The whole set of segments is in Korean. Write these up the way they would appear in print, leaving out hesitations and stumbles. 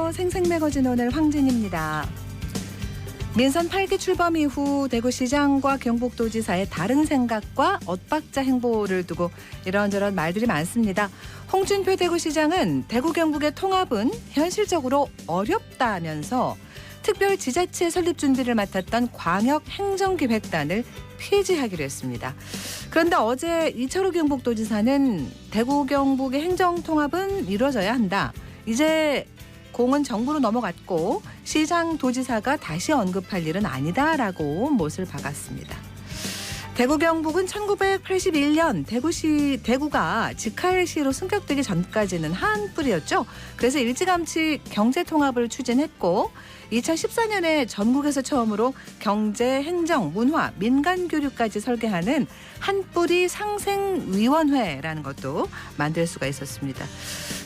안녕하세요. 생생매거진 오늘 황진입니다. 민선 8기 출범 이후 대구시장과 경북도지사의 다른 생각과 엇박자 행보를 두고 이런저런 말들이 많습니다. 홍준표 대구시장은 대구 경북의 통합은 현실적으로 어렵다면서 특별지자체 설립 준비를 맡았던 광역행정기획단을 폐지하기로 했습니다. 그런데 어제 이철우 경북도지사는 대구 경북의 행정통합은 이루어져야 한다. 이제 공은 정부로 넘어갔고 시장 도지사가 다시 언급할 일은 아니다라고 못을 박았습니다. 대구 경북은 1981년 대구가 직할시로 승격되기 전까지는 한 뿌리였죠. 그래서 일찌감치 경제통합을 추진했고 2014년에 전국에서 처음으로 경제, 행정, 문화, 민간교류까지 설계하는 한뿌리 상생위원회라는 것도 만들 수가 있었습니다.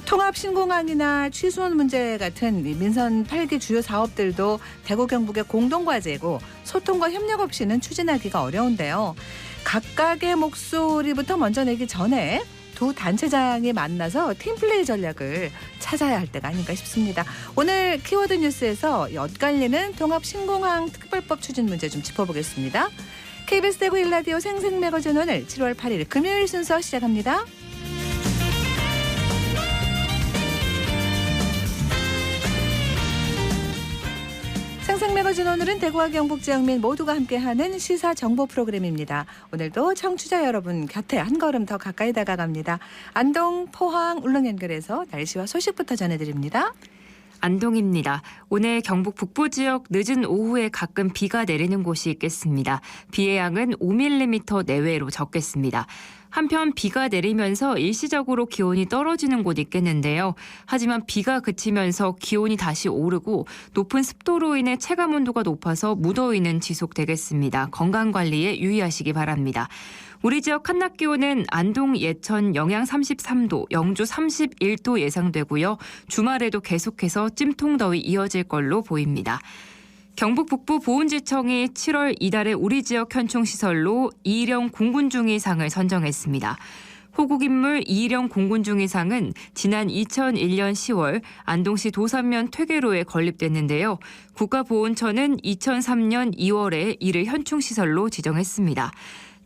통합 신공항이나 취수원 문제 같은 민선 8기 주요 사업들도 대구 경북의 공동과제고 소통과 협력 없이는 추진하기가 어려운데요. 각각의 목소리부터 먼저 내기 전에 두 단체장이 만나서 팀플레이 전략을 찾아야 할 때가 아닌가 싶습니다. 오늘 키워드 뉴스에서 엇갈리는 통합 신공항 특별법 추진 문제 좀 짚어보겠습니다. KBS 대구 1라디오 생생매거진 오늘 7월 8일 금요일 순서 시작합니다. 생생매거진 오늘은 대구와 경북 지역민 모두가 함께하는 시사 정보 프로그램입니다. 오늘도 청취자 여러분 곁에 한 걸음 더 가까이 다가갑니다. 안동, 포항, 울릉 연결해서 날씨와 소식부터 전해드립니다. 안동입니다. 오늘 경북 북부 지역 늦은 오후에 가끔 비가 내리는 곳이 있겠습니다. 비의 양은 5mm 내외로 적겠습니다. 한편 비가 내리면서 일시적으로 기온이 떨어지는 곳이 있겠는데요. 하지만 비가 그치면서 기온이 다시 오르고 높은 습도로 인해 체감온도가 높아서 무더위는 지속되겠습니다. 건강관리에 유의하시기 바랍니다. 우리 지역 한낮 기온은 안동, 예천, 영양 33도, 영주 31도 예상되고요. 주말에도 계속해서 찜통더위 이어질 걸로 보입니다. 경북 북부 보훈지청이 7월 이달에 우리 지역 현충시설로 이일영 공군중위상을 선정했습니다. 호국인물 이일영 공군중위상은 지난 2001년 10월 안동시 도산면 퇴계로에 건립됐는데요. 국가보훈처는 2003년 2월에 이를 현충시설로 지정했습니다.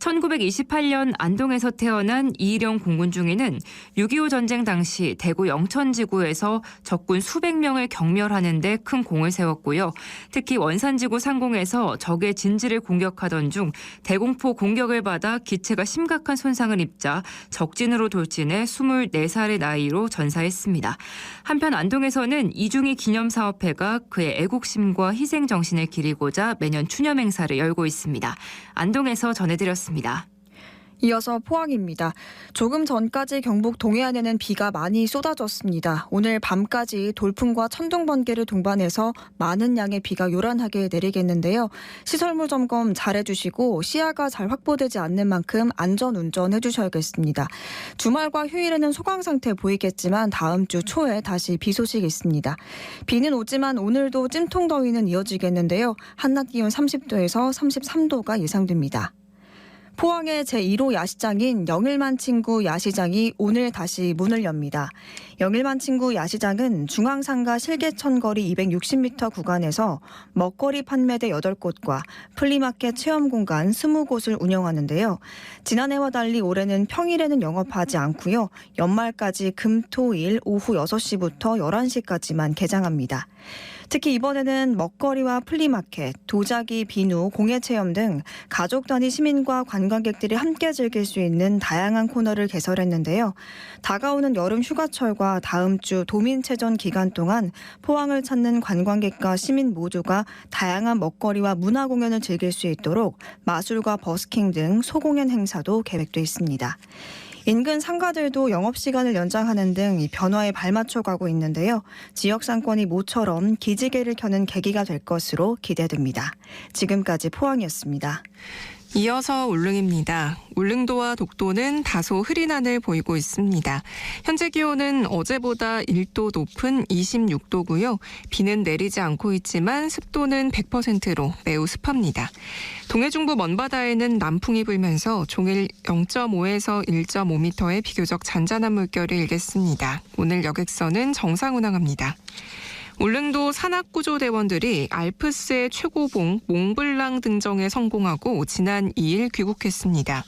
1928년 안동에서 태어난 이일영 공군중위는 6.25 전쟁 당시 대구 영천지구에서 적군 수백 명을 경멸하는 데 큰 공을 세웠고요. 특히 원산지구 상공에서 적의 진지를 공격하던 중 대공포 공격을 받아 기체가 심각한 손상을 입자 적진으로 돌진해 24살의 나이로 전사했습니다. 한편 안동에서는 이중희 기념사업회가 그의 애국심과 희생정신을 기리고자 매년 추념 행사를 열고 있습니다. 안동에서 전해드렸습니다. 이어서 포항입니다. 조금 전까지 경북 동해안에는 비가 많이 쏟아졌습니다. 오늘 밤까지 돌풍과 천둥 번개를 동반해서 많은 양의 비가 요란하게 내리겠는데요. 시설물 점검 잘 해주시고 시야가 잘 확보되지 않는 만큼 안전운전 해주셔야겠습니다. 주말과 휴일에는 소강 상태 보이겠지만 다음 주 초에 다시 비 소식이 있습니다. 비는 오지만 오늘도 찜통더위는 이어지겠는데요. 한낮 기온 30도에서 33도가 예상됩니다. 포항의 제1호 야시장인 영일만 친구 야시장이 오늘 다시 문을 엽니다. 영일만 친구 야시장은 중앙상가 실개천 거리 260m 구간에서 먹거리 판매대 8곳과 플리마켓 체험 공간 20곳을 운영하는데요. 지난해와 달리 올해는 평일에는 영업하지 않고요. 연말까지 금, 토, 일 오후 6시부터 11시까지만 개장합니다. 특히 이번에는 먹거리와 플리마켓, 도자기, 비누, 공예체험 등 가족 단위 시민과 관광객들이 함께 즐길 수 있는 다양한 코너를 개설했는데요. 다가오는 여름 휴가철과 다음 주 도민체전 기간 동안 포항을 찾는 관광객과 시민 모두가 다양한 먹거리와 문화 공연을 즐길 수 있도록 마술과 버스킹 등 소공연 행사도 계획돼 있습니다. 인근 상가들도 영업시간을 연장하는 등 이 변화에 발맞춰 가고 있는데요. 지역 상권이 모처럼 기지개를 켜는 계기가 될 것으로 기대됩니다. 지금까지 포항이었습니다. 이어서 울릉입니다. 울릉도와 독도는 다소 흐린 하늘 보이고 있습니다. 현재 기온은 어제보다 1도 높은 26도고요. 비는 내리지 않고 있지만 습도는 100%로 매우 습합니다. 동해중부 먼바다에는 남풍이 불면서 종일 0.5에서 1.5m의 비교적 잔잔한 물결이 일겠습니다. 오늘 여객선은 정상 운항합니다. 울릉도 산악구조대원들이 알프스의 최고봉 몽블랑 등정에 성공하고 지난 2일 귀국했습니다.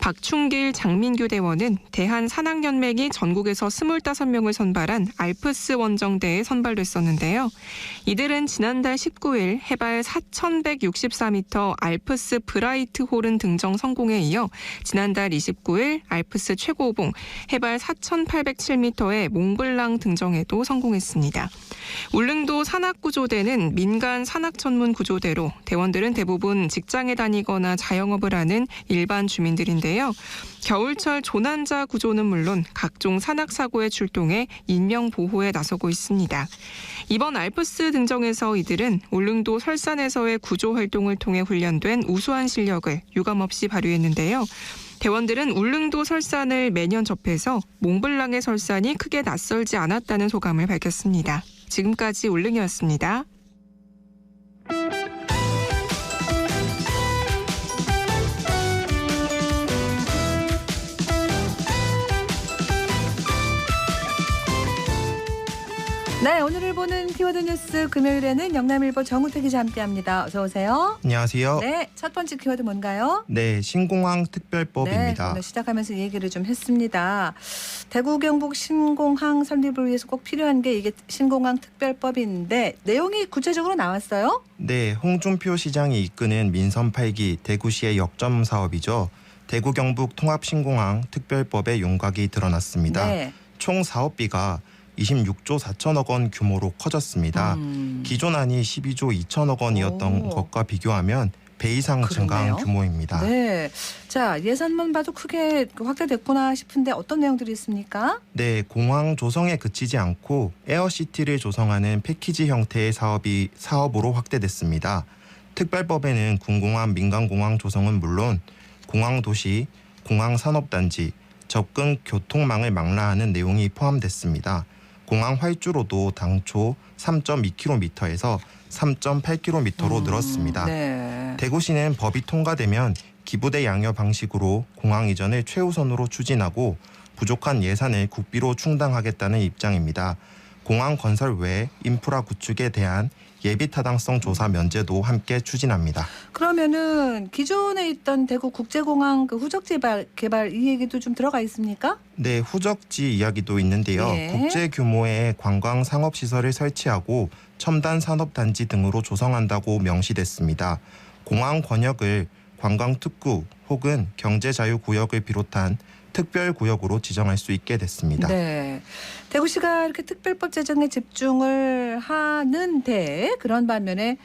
박충길 장민규 대원은 대한산악연맹이 전국에서 25명을 선발한 알프스 원정대에 선발됐었는데요. 이들은 지난달 19일 해발 4,164m 알프스 브라이트 호른 등정 성공에 이어 지난달 29일 알프스 최고봉 해발 4,807m의 몽블랑 등정에도 성공했습니다. 울릉도 산악구조대는 민간 산악 전문 구조대로 대원들은 대부분 직장에 다니거나 자영업을 하는 일반 주민들인데요. 겨울철 조난자 구조는 물론 각종 산악 사고에 출동해 인명 보호에 나서고 있습니다. 이번 알프스 등정에서 이들은 울릉도 설산에서의 구조 활동을 통해 훈련된 우수한 실력을 유감없이 발휘했는데요. 대원들은 울릉도 설산을 매년 접해서 몽블랑의 설산이 크게 낯설지 않았다는 소감을 밝혔습니다. 지금까지 울릉이었습니다. 네, 오늘을 보는 키워드 뉴스 금요일에는 영남일보 정우택 기자 함께합니다. 어서 오세요. 안녕하세요. 네, 첫 번째 키워드 뭔가요? 네, 신공항 특별법입니다. 네, 오늘 시작하면서 얘기를 좀 했습니다. 대구 경북 신공항 설립을 위해서 꼭 필요한 게 이게 신공항 특별법인데 내용이 구체적으로 나왔어요? 네, 홍준표 시장이 이끄는 민선 8기 대구시의 역점 사업이죠. 대구 경북 통합신공항 특별법의 윤곽이 드러났습니다. 네. 총 사업비가 26조 4천억 원 규모로 커졌습니다. 기존 안이 12조 2천억 원이었던 오. 것과 비교하면 배 이상 증가한 그러네요. 규모입니다. 네. 자, 예산만 봐도 크게 확대됐구나 싶은데 어떤 내용들이 있습니까? 네, 공항 조성에 그치지 않고 에어시티를 조성하는 패키지 형태의 사업으로 확대됐습니다. 특별법에는 군공항, 민간공항 조성은 물론 공항 도시, 공항 산업단지, 접근 교통망을 망라하는 내용이 포함됐습니다. 공항 활주로도 당초 3.2km에서 3.8km로 늘었습니다. 네. 대구시는 법이 통과되면 기부대 양여 방식으로 공항 이전을 최우선으로 추진하고 부족한 예산을 국비로 충당하겠다는 입장입니다. 공항 건설 외 인프라 구축에 대한 예비 타당성 조사 면제도 함께 추진합니다. 그러면은 기존에 있던 대구 국제공항 그 후적지 개발 이 얘기도 좀 들어가 있습니까? 네, 후적지 이야기도 있는데요. 예. 국제 규모의 관광 상업시설을 설치하고 첨단 산업단지 등으로 조성한다고 명시됐습니다. 공항 권역을 관광특구 혹은 경제자유구역을 비롯한 특별구역으로 지정할 수 있게 됐습니다. 네. 대구시가 이렇게 특별법 제정에 집중을 하는데 그런 반면에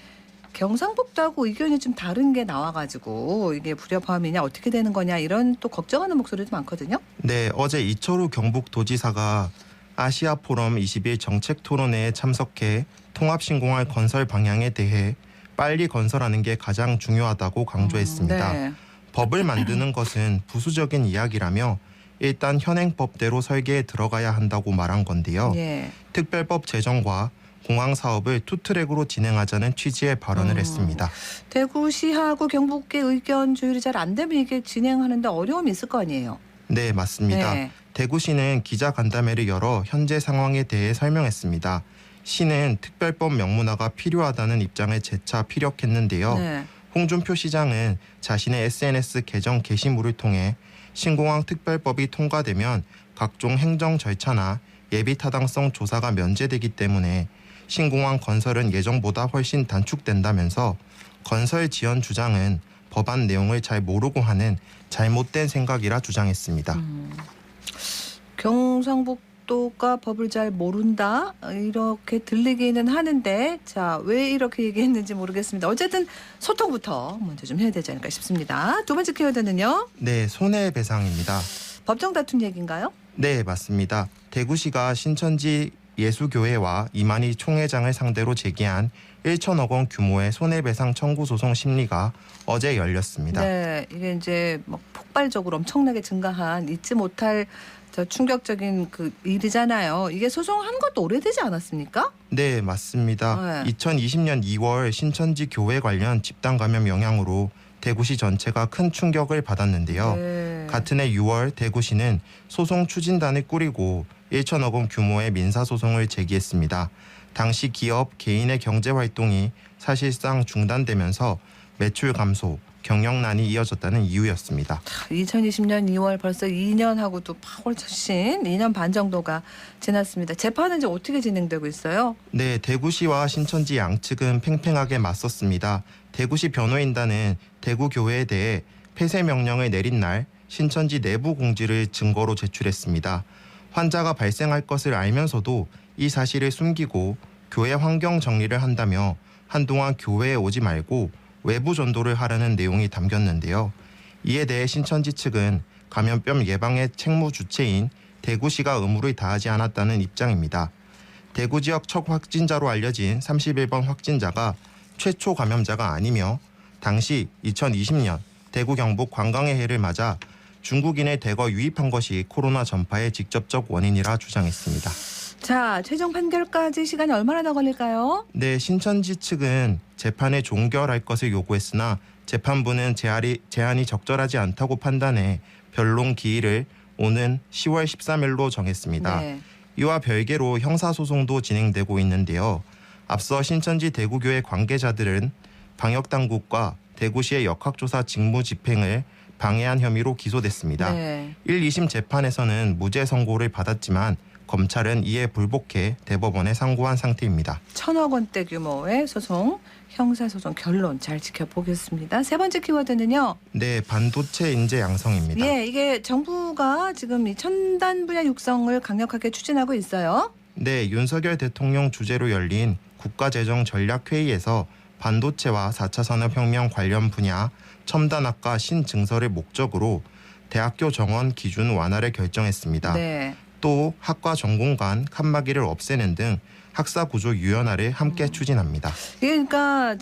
경상북도하고 의견이 좀 다른 게 나와가지고 이게 불협화음이냐 어떻게 되는 거냐 이런 또 걱정하는 목소리도 많거든요. 네, 어제 이철우 경북도지사가 아시아 포럼 20일 정책 토론회에 참석해 통합신공항 건설 방향에 대해 빨리 건설하는 게 가장 중요하다고 강조했습니다. 네. 법을 만드는 것은 부수적인 이야기라며 일단 현행법대로 설계에 들어가야 한다고 말한 건데요. 예. 특별법 제정과 공항 사업을 투트랙으로 진행하자는 취지의 발언을 했습니다. 대구시하고 경북의 의견 조율이 잘 안 되면 이게 진행하는데 어려움이 있을 거 아니에요. 네, 맞습니다. 네. 대구시는 기자간담회를 열어 현재 상황에 대해 설명했습니다. 시는 특별법 명문화가 필요하다는 입장을 재차 피력했는데요. 네. 홍준표 시장은 자신의 SNS 계정 게시물을 통해 신공항 특별법이 통과되면 각종 행정 절차나 예비 타당성 조사가 면제되기 때문에 신공항 건설은 예정보다 훨씬 단축된다면서 건설 지연 주장은 법안 내용을 잘 모르고 하는 잘못된 생각이라 주장했습니다. 경상북도가 법을 잘 모른다 이렇게 들리기는 하는데 자, 왜 이렇게 얘기했는지 모르겠습니다. 어쨌든 소통부터 먼저 좀 해야 되지 않을까 싶습니다. 두 번째 키워드는요. 네, 손해배상입니다. 법정 다툼 얘기인가요? 네, 맞습니다. 대구시가 신천지 예수교회와 이만희 총회장을 상대로 제기한 1천억 원 규모의 손해배상 청구 소송 심리가 어제 열렸습니다. 네, 이게 이제 막 폭발적으로 엄청나게 증가한 잊지 못할 저 충격적인 그 일이잖아요. 이게 소송한 것도 오래되지 않았습니까? 네, 맞습니다. 네. 2020년 2월 신천지 교회 관련 집단 감염 영향으로 대구시 전체가 큰 충격을 받았는데요. 네. 같은 해 6월 대구시는 소송 추진단을 꾸리고 1천억 원 규모의 민사소송을 제기했습니다. 당시 기업, 개인의 경제 활동이 사실상 중단되면서 매출 감소, 경영난이 이어졌다는 이유였습니다. 2020년 2월 벌써 2년하고도 훨씬 2년 반 정도가 지났습니다. 재판은 이제 어떻게 진행되고 있어요? 네, 대구시와 신천지 양측은 팽팽하게 맞섰습니다. 대구시 변호인단은 대구교회에 대해 폐쇄 명령을 내린 날 신천지 내부 공지를 증거로 제출했습니다. 환자가 발생할 것을 알면서도 이 사실을 숨기고 교회 환경 정리를 한다며 한동안 교회에 오지 말고 외부 전도를 하라는 내용이 담겼는데요. 이에 대해 신천지 측은 감염병 예방의 책무 주체인 대구시가 의무를 다하지 않았다는 입장입니다. 대구 지역 첫 확진자로 알려진 31번 확진자가 최초 감염자가 아니며 당시 2020년 대구 경북 관광의 해를 맞아 중국인을 대거 유입한 것이 코로나 전파의 직접적 원인이라 주장했습니다. 자, 최종 판결까지 시간이 얼마나 더 걸릴까요? 네, 신천지 측은 재판을 종결할 것을 요구했으나 재판부는 제한이 적절하지 않다고 판단해 변론 기일을 오는 10월 13일로 정했습니다. 네. 이와 별개로 형사소송도 진행되고 있는데요. 앞서 신천지 대구교회 관계자들은 방역당국과 대구시의 역학조사 직무 집행을 방해한 혐의로 기소됐습니다. 네. 1, 2심 재판에서는 무죄 선고를 받았지만 검찰은 이에 불복해 대법원에 상고한 상태입니다. 1,000억 원대 규모의 소송, 형사소송 결론 잘 지켜보겠습니다. 세 번째 키워드는요. 네, 반도체 인재 양성입니다. 예, 이게 정부가 지금 이 첨단 분야 육성을 강력하게 추진하고 있어요. 네, 윤석열 대통령 주재로 열린 국가재정전략회의에서 반도체와 4차 산업혁명 관련 분야 첨단학과 신증설을 목적으로 대학교 정원 기준 완화를 결정했습니다. 네. 또 학과 전공 간 칸막이를 없애는 등 학사 구조 유연화를 함께 추진합니다. 이게 그러니까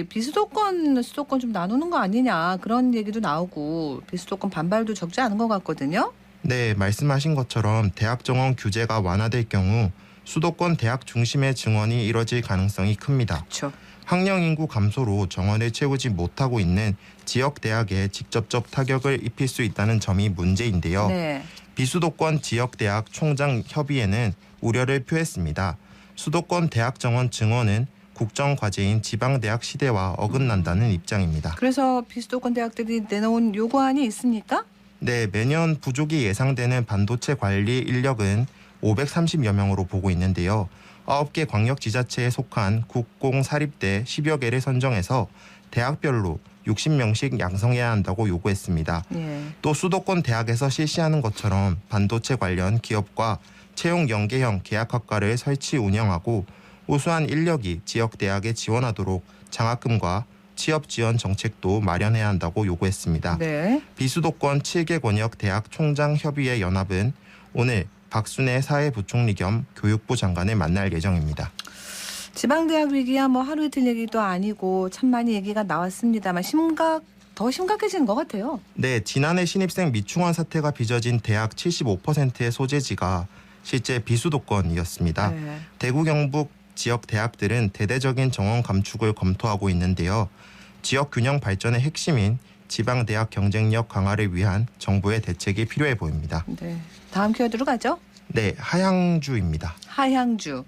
비수도권, 수도권 좀 나누는 거 아니냐 그런 얘기도 나오고 비수도권 반발도 적지 않은 것 같거든요. 네, 말씀하신 것처럼 대학 정원 규제가 완화될 경우 수도권 대학 중심의 증원이 이뤄질 가능성이 큽니다. 그렇죠. 학령 인구 감소로 정원을 채우지 못하고 있는 지역 대학에 직접적 타격을 입힐 수 있다는 점이 문제인데요. 네. 비수도권 지역대학 총장 협의회는 우려를 표했습니다. 수도권 대학 정원 증원은 국정과제인 지방대학 시대와 어긋난다는 입장입니다. 그래서 비수도권 대학들이 내놓은 요구안이 있습니까? 네, 매년 부족이 예상되는 반도체 관리 인력은 530여 명으로 보고 있는데요. 9개 광역지자체에 속한 국공사립대 10여 개를 선정해서 대학별로 60명씩 양성해야 한다고 요구했습니다. 예. 또 수도권 대학에서 실시하는 것처럼 반도체 관련 기업과 채용 연계형 계약학과를 설치 운영하고 우수한 인력이 지역 대학에 지원하도록 장학금과 취업 지원 정책도 마련해야 한다고 요구했습니다. 네. 비수도권 7개 권역 대학 총장 협의회 연합은 오늘 박순애 사회부총리 겸 교육부 장관을 만날 예정입니다. 지방대학 위기야 뭐 하루 이틀 얘기도 아니고 참 많이 얘기가 나왔습니다만 더 심각해지는 것 같아요. 네, 지난해 신입생 미충원 사태가 빚어진 대학 75%의 소재지가 실제 비수도권이었습니다. 네. 대구 경북 지역 대학들은 대대적인 정원 감축을 검토하고 있는데요. 지역 균형 발전의 핵심인 지방 대학 경쟁력 강화를 위한 정부의 대책이 필요해 보입니다. 네. 다음 키워드로 가죠. 네, 하양주입니다. 하양주.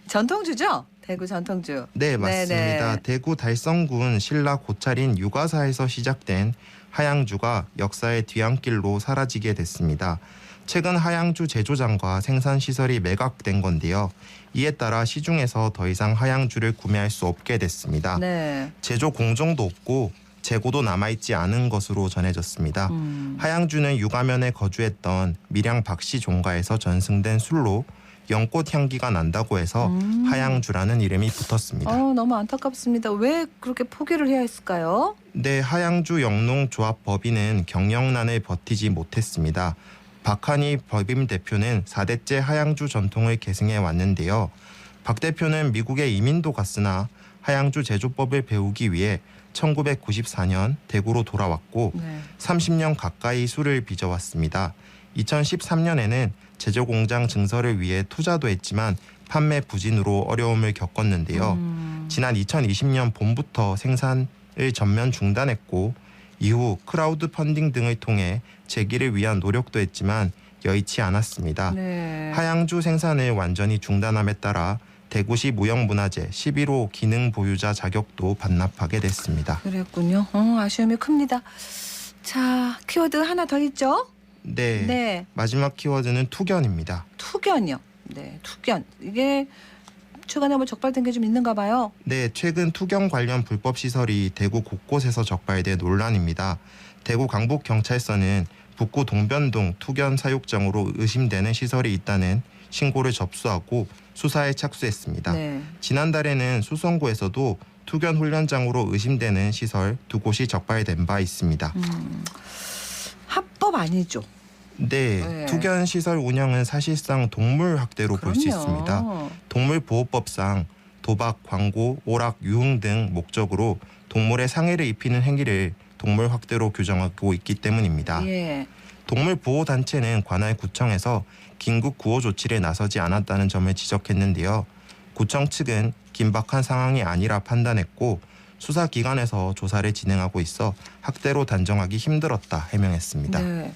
전통주죠? 대구 전통주. 네, 맞습니다. 네네. 대구 달성군 신라 고찰인 유가사에서 시작된 하양주가 역사의 뒤안길로 사라지게 됐습니다. 최근 하양주 제조장과 생산 시설이 매각된 건데요. 이에 따라 시중에서 더 이상 하양주를 구매할 수 없게 됐습니다. 네. 제조 공정도 없고 재고도 남아있지 않은 것으로 전해졌습니다. 하양주는 유가면에 거주했던 밀양 박씨 종가에서 전승된 술로 연꽃 향기가 난다고 해서 하양주라는 이름이 붙었습니다. 너무 안타깝습니다. 왜 그렇게 포기를 해야 했을까요? 네, 하양주 영농조합 법인은 경영난을 버티지 못했습니다. 박한희 법인 대표는 4대째 하양주 전통을 계승해 왔는데요. 박 대표는 미국에 이민도 갔으나 하양주 제조법을 배우기 위해 1994년 대구로 돌아왔고 네. 30년 가까이 술을 빚어왔습니다. 2013년에는 제조공장 증설을 위해 투자도 했지만 판매 부진으로 어려움을 겪었는데요. 지난 2020년 봄부터 생산을 전면 중단했고 이후 크라우드 펀딩 등을 통해 재기를 위한 노력도 했지만 여의치 않았습니다. 네. 하양주 생산을 완전히 중단함에 따라 대구시 무형문화재 11호 기능 보유자 자격도 반납하게 됐습니다. 그랬군요. 아쉬움이 큽니다. 자, 키워드 하나 더 있죠? 네. 네. 마지막 키워드는 투견입니다. 투견이요. 네, 투견. 이게 최근에 뭐 적발된 게 좀 있는가 봐요. 네, 최근 투견 관련 불법 시설이 대구 곳곳에서 적발돼 논란입니다. 대구 강북경찰서는 북구 동변동 투견 사육장으로 의심되는 시설이 있다는 신고를 접수하고 수사에 착수했습니다. 네. 지난달에는 수성구에서도 투견 훈련장으로 의심되는 시설 2곳이 적발된 바 있습니다. 합법 아니죠? 네, 네. 투견 시설 운영은 사실상 동물 학대로 볼 수 그럼요. 있습니다. 동물보호법상 도박, 광고, 오락, 유흥 등 목적으로 동물에 상해를 입히는 행위를 동물 학대로 규정하고 있기 때문입니다. 예. 동물보호단체는 관할 구청에서 긴급 구호 조치를 나서지 않았다는 점을 지적했는데요. 구청 측은 긴박한 상황이 아니라 판단했고 수사기관에서 조사를 진행하고 있어 학대로 단정하기 힘들었다 해명했습니다. 네.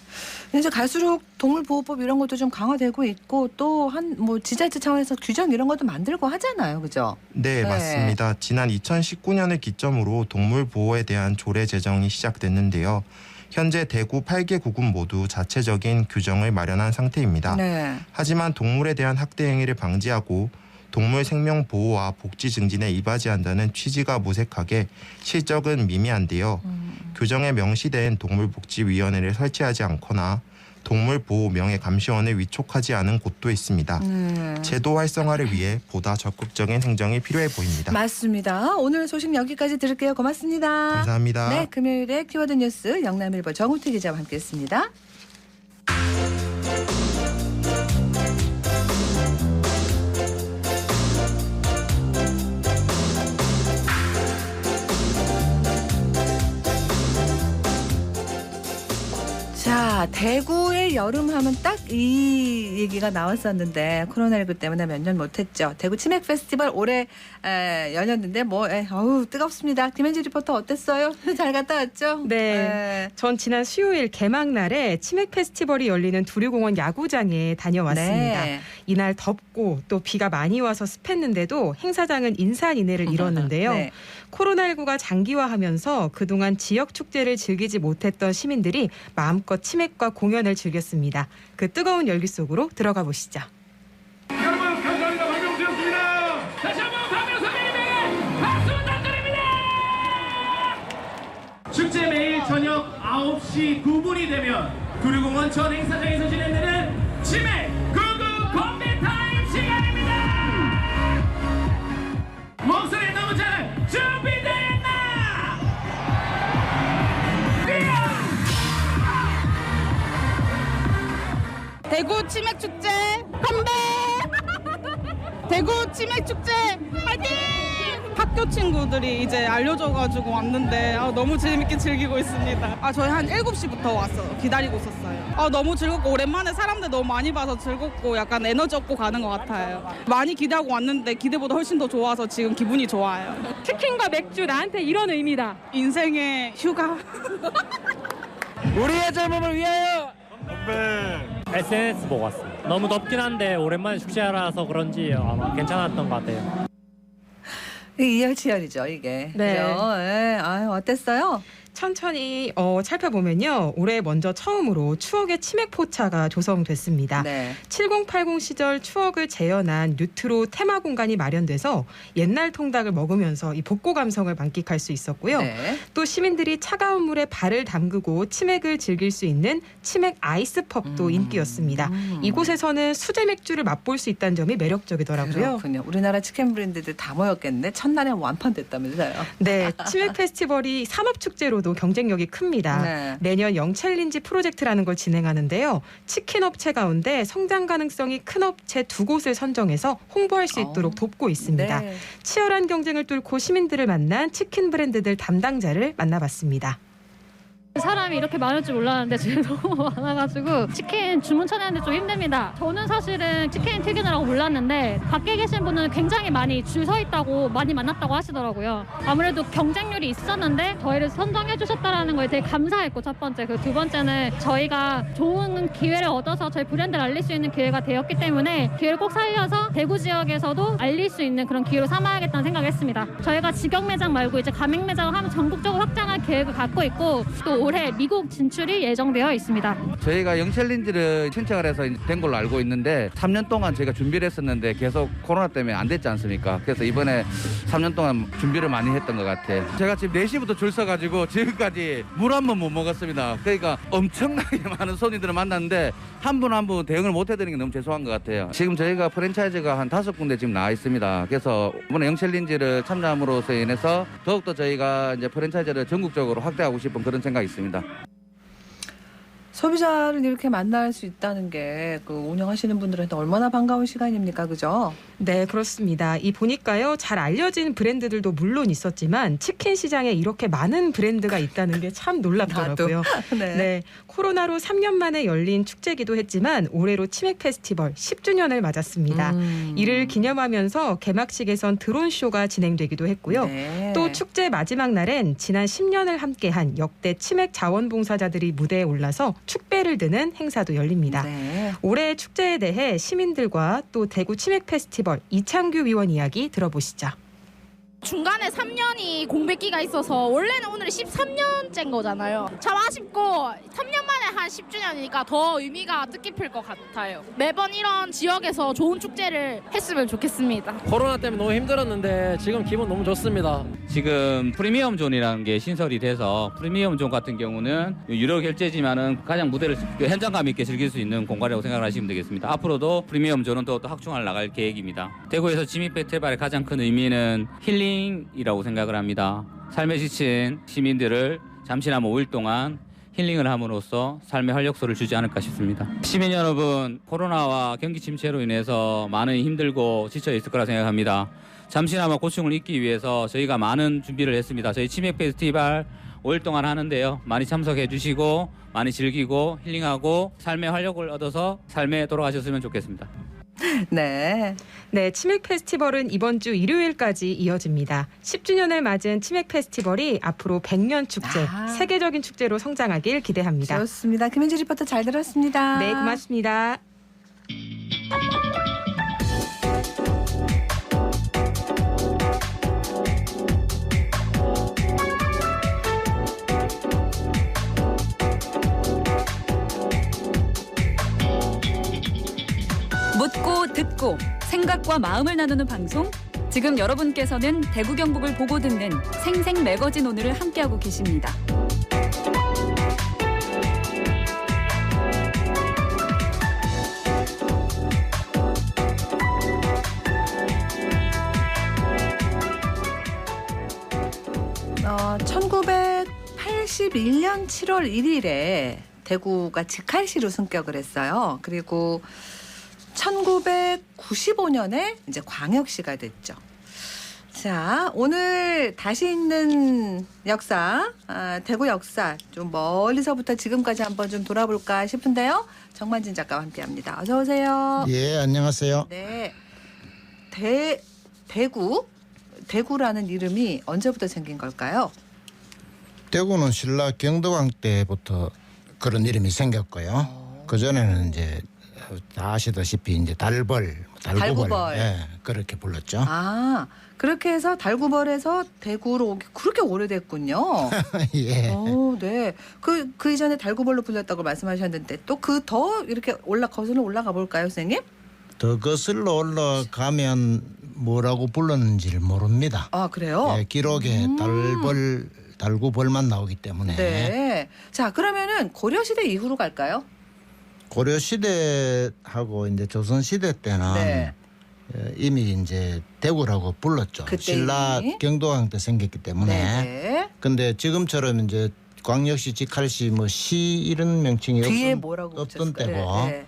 이제 갈수록 동물보호법 이런 것도 좀 강화되고 있고 또 한 뭐 지자체 차원에서 규정 이런 것도 만들고 하잖아요, 그죠? 네, 네. 맞습니다. 지난 2019년을 기점으로 동물보호에 대한 조례 제정이 시작됐는데요. 현재 대구 8개 구군 모두 자체적인 규정을 마련한 상태입니다. 네. 하지만 동물에 대한 학대 행위를 방지하고 동물 생명 보호와 복지 증진에 이바지한다는 취지가 무색하게 실적은 미미한데요. 규정에 명시된 동물복지위원회를 설치하지 않거나 동물보호명예감시원을 위촉하지 않은 곳도 있습니다. 제도 활성화를 위해 보다 적극적인 행정이 필요해 보입니다. 맞습니다. 오늘 소식 여기까지 들을게요. 고맙습니다. 감사합니다. 네, 금요일에 키워드 뉴스 영남일보 정우태 기자와 함께했습니다. 자, 대구의 여름하면 딱 이 얘기가 나왔었는데 코로나19 때문에 몇 년 못했죠. 대구 치맥 페스티벌 올해 연휴인데 어우 뜨겁습니다. 김현지 리포터 어땠어요? 잘 갔다 왔죠? 네. 전 지난 수요일 개막날에 치맥 페스티벌이 열리는 두류공원 야구장에 다녀왔습니다. 네. 이날 덥고 또 비가 많이 와서 습했는데도 행사장은 인산인해를 이뤘는데요. 네. 코로나19가 장기화하면서 그동안 지역 축제를 즐기지 못했던 시민들이 마음껏 치맥과 공연을 즐겼습니다. 그 뜨거운 열기 속으로 들어가 보시죠. 여러분 감사합니다. 박명수였습니다. 다시 한번 박명수님에게 박수 부탁드립니다. 축제 매일 저녁 9시 9분이 되면 두류공원 전 행사장에서 진행되는 치맥 구구 컴비타임 시간입니다. 목소리 너무 잘 준비됐나? 대구 치맥 축제 컴백! 대구 치맥 축제 화이팅! 학교 친구들이 이제 알려줘가지고 왔는데 너무 재밌게 즐기고 있습니다. 저희 한 7시부터 왔어요. 기다리고 있었어요. 너무 즐겁고 오랜만에 사람들 너무 많이 봐서 즐겁고 약간 에너지 얻고 가는 것 같아요. 많이 기대하고 왔는데 기대보다 훨씬 더 좋아서 지금 기분이 좋아요. 치킨과 맥주 나한테 이런 의미다. 인생의 휴가. 우리의 젊음을 위하여. SNS 보고 왔습니다. 너무 덥긴 한데 오랜만에 축제라서 그런지 아마 괜찮았던 것 같아요. 이열치열이죠, 이게. 네. 그죠? 네. 아유, 어땠어요? 천천히 살펴보면요. 올해 먼저 처음으로 추억의 치맥 포차가 조성됐습니다. 네. 7080 시절 추억을 재현한 뉴트로 테마 공간이 마련돼서 옛날 통닭을 먹으면서 이 복고 감성을 만끽할 수 있었고요. 네. 또 시민들이 차가운 물에 발을 담그고 치맥을 즐길 수 있는 치맥 아이스펍도 인기였습니다. 이곳에서는 수제 맥주를 맛볼 수 있다는 점이 매력적이더라고요. 그렇군요. 우리나라 치킨 브랜드들 다 모였겠네. 첫날에 완판됐다면서요. 네, 치맥 페스티벌이 산업축제로도 경쟁력이 큽니다. 네. 내년 영챌린지 프로젝트라는 걸 진행하는데요. 치킨 업체 가운데 성장 가능성이 큰 업체 2곳을 선정해서 홍보할 수 있도록 돕고 있습니다. 네. 치열한 경쟁을 뚫고 시민들을 만난 치킨 브랜드들 담당자를 만나봤습니다. 사람이 이렇게 많을 줄 몰랐는데 지금 너무 많아가지고 치킨 주문 쳐내는데 좀 힘듭니다. 저는 사실은 치킨 튀기느라고 몰랐는데 밖에 계신 분은 굉장히 많이 줄 서 있다고 많이 만났다고 하시더라고요. 아무래도 경쟁률이 있었는데 저희를 선정해 주셨다는 거에 되게 감사했고 첫 번째. 그 두 번째는 저희가 좋은 기회를 얻어서 저희 브랜드를 알릴 수 있는 기회가 되었기 때문에 기회를 꼭 살려서 대구 지역에서도 알릴 수 있는 그런 기회로 삼아야겠다는 생각을 했습니다. 저희가 직영 매장 말고 이제 가맹 매장을 하면 전국적으로 확장할 계획을 갖고 있고 또 올해 미국 진출이 예정되어 있습니다. 저희가 영챌린지를 신청을 해서 된 걸로 알고 있는데 3년 동안 저희가 준비를 했었는데 계속 코로나 때문에 안 됐지 않습니까? 그래서 이번에 3년 동안 준비를 많이 했던 것 같아요. 제가 지금 4시부터 줄 서가지고 지금까지 물 한 번 못 먹었습니다. 그러니까 엄청나게 많은 손님들을 만났는데 한 분 한 분 대응을 못 해드리는 게 너무 죄송한 것 같아요. 지금 저희가 프랜차이즈가 한 5군데 지금 나와 있습니다. 그래서 이번에 영챌린지를 참여함으로써 인해서 더욱더 저희가 이제 프랜차이즈를 전국적으로 확대하고 싶은 그런 생각이 있습니다. 소비자를 이렇게 만날 수 있다는 게 그 운영하시는 분들한테 얼마나 반가운 시간입니까, 그죠? 네, 그렇습니다. 이 보니까요, 잘 알려진 브랜드들도 물론 있었지만 치킨 시장에 이렇게 많은 브랜드가 있다는 게 참 놀랍더라고요. 네. 네, 코로나로 3년 만에 열린 축제기도 했지만 올해로 치맥 페스티벌 10주년을 맞았습니다. 이를 기념하면서 개막식에선 드론 쇼가 진행되기도 했고요. 네. 또 축제 마지막 날엔 지난 10년을 함께한 역대 치맥 자원봉사자들이 무대에 올라서 축배를 드는 행사도 열립니다. 네. 올해 축제에 대해 시민들과 또 대구 치맥 페스티벌 이창규 위원 이야기 들어보시죠. 중간에 3년이 공백기가 있어서 원래는 오늘이 13년째인 거잖아요. 참 아쉽고 3년 만에 한 10주년이니까 더 의미가 뜻깊을 것 같아요. 매번 이런 지역에서 좋은 축제를 했으면 좋겠습니다. 코로나 때문에 너무 힘들었는데 지금 기분 너무 좋습니다. 지금 프리미엄 존이라는 게 신설이 돼서 프리미엄 존 같은 경우는 유료 결제지만은 가장 무대를 현장감 있게 즐길 수 있는 공간이라고 생각을 하시면 되겠습니다. 앞으로도 프리미엄 존은 또 확충할 나갈 계획입니다. 대구에서 치맥 페스티벌의 가장 큰 의미는 힐링이라고 생각을 합니다. 삶에 지친 시민들을 잠시나마 5일 동안 힐링을 함으로써 삶의 활력소를 주지 않을까 싶습니다. 시민 여러분, 코로나와 경기 침체로 인해서 많이 힘들고 지쳐 있을 거라 생각합니다. 잠시나마 고충을 잊기 위해서 저희가 많은 준비를 했습니다. 저희 치맥 페스티벌 5일 동안 하는데요. 많이 참석해 주시고 많이 즐기고 힐링하고 삶의 활력을 얻어서 삶에 돌아가셨으면 좋겠습니다. 네. 네, 치맥 페스티벌은 이번 주 일요일까지 이어집니다. 10주년을 맞은 치맥 페스티벌이 앞으로 100년 축제, 세계적인 축제로 성장하길 기대합니다. 좋습니다. 김현지 리포터 잘 들었습니다. 네, 고맙습니다. 묻고 듣고 생각과 마음을 나누는 방송. 지금 여러분께서는 대구 경북을 보고 듣는 생생 매거진 오늘을 함께하고 계십니다. 어, 1981년 7월 1일에 대구가 직할시로 승격을 했어요. 그리고 1995년에 이제 광역시가 됐죠. 자, 오늘 다시 있는 역사, 대구 역사 좀 멀리서부터 지금까지 한번 좀 돌아볼까 싶은데요. 정만진 작가와 함께합니다. 어서 오세요. 예, 안녕하세요. 네, 대구라는 이름이 언제부터 생긴 걸까요? 대구는 신라 경덕왕 때부터 그런 이름이 생겼고요. 그 전에는 이제 다 아시다시피 이제 달구벌. 예, 그렇게 불렀죠. 아, 그렇게 해서 달구벌에서 대구로 오기 그렇게 오래됐군요. 예. 오, 네. 그 이전에 달구벌로 불렸다고 말씀하셨는데 또 그 더 이렇게 거슬러 올라가 볼까요, 선생님? 더 거슬러 올라가면 뭐라고 불렀는지를 모릅니다. 아, 그래요? 예, 기록에 달구벌만 나오기 때문에. 네. 자, 그러면은 고려시대 이후로 갈까요? 고려시대하고 이제 조선시대 때는 네. 이미 이제 대구라고 불렀죠. 신라 경도왕 때 생겼기 때문에. 네. 근데 지금처럼 이제 광역시, 직할시, 뭐 시 이런 명칭이 없던 때고. 네.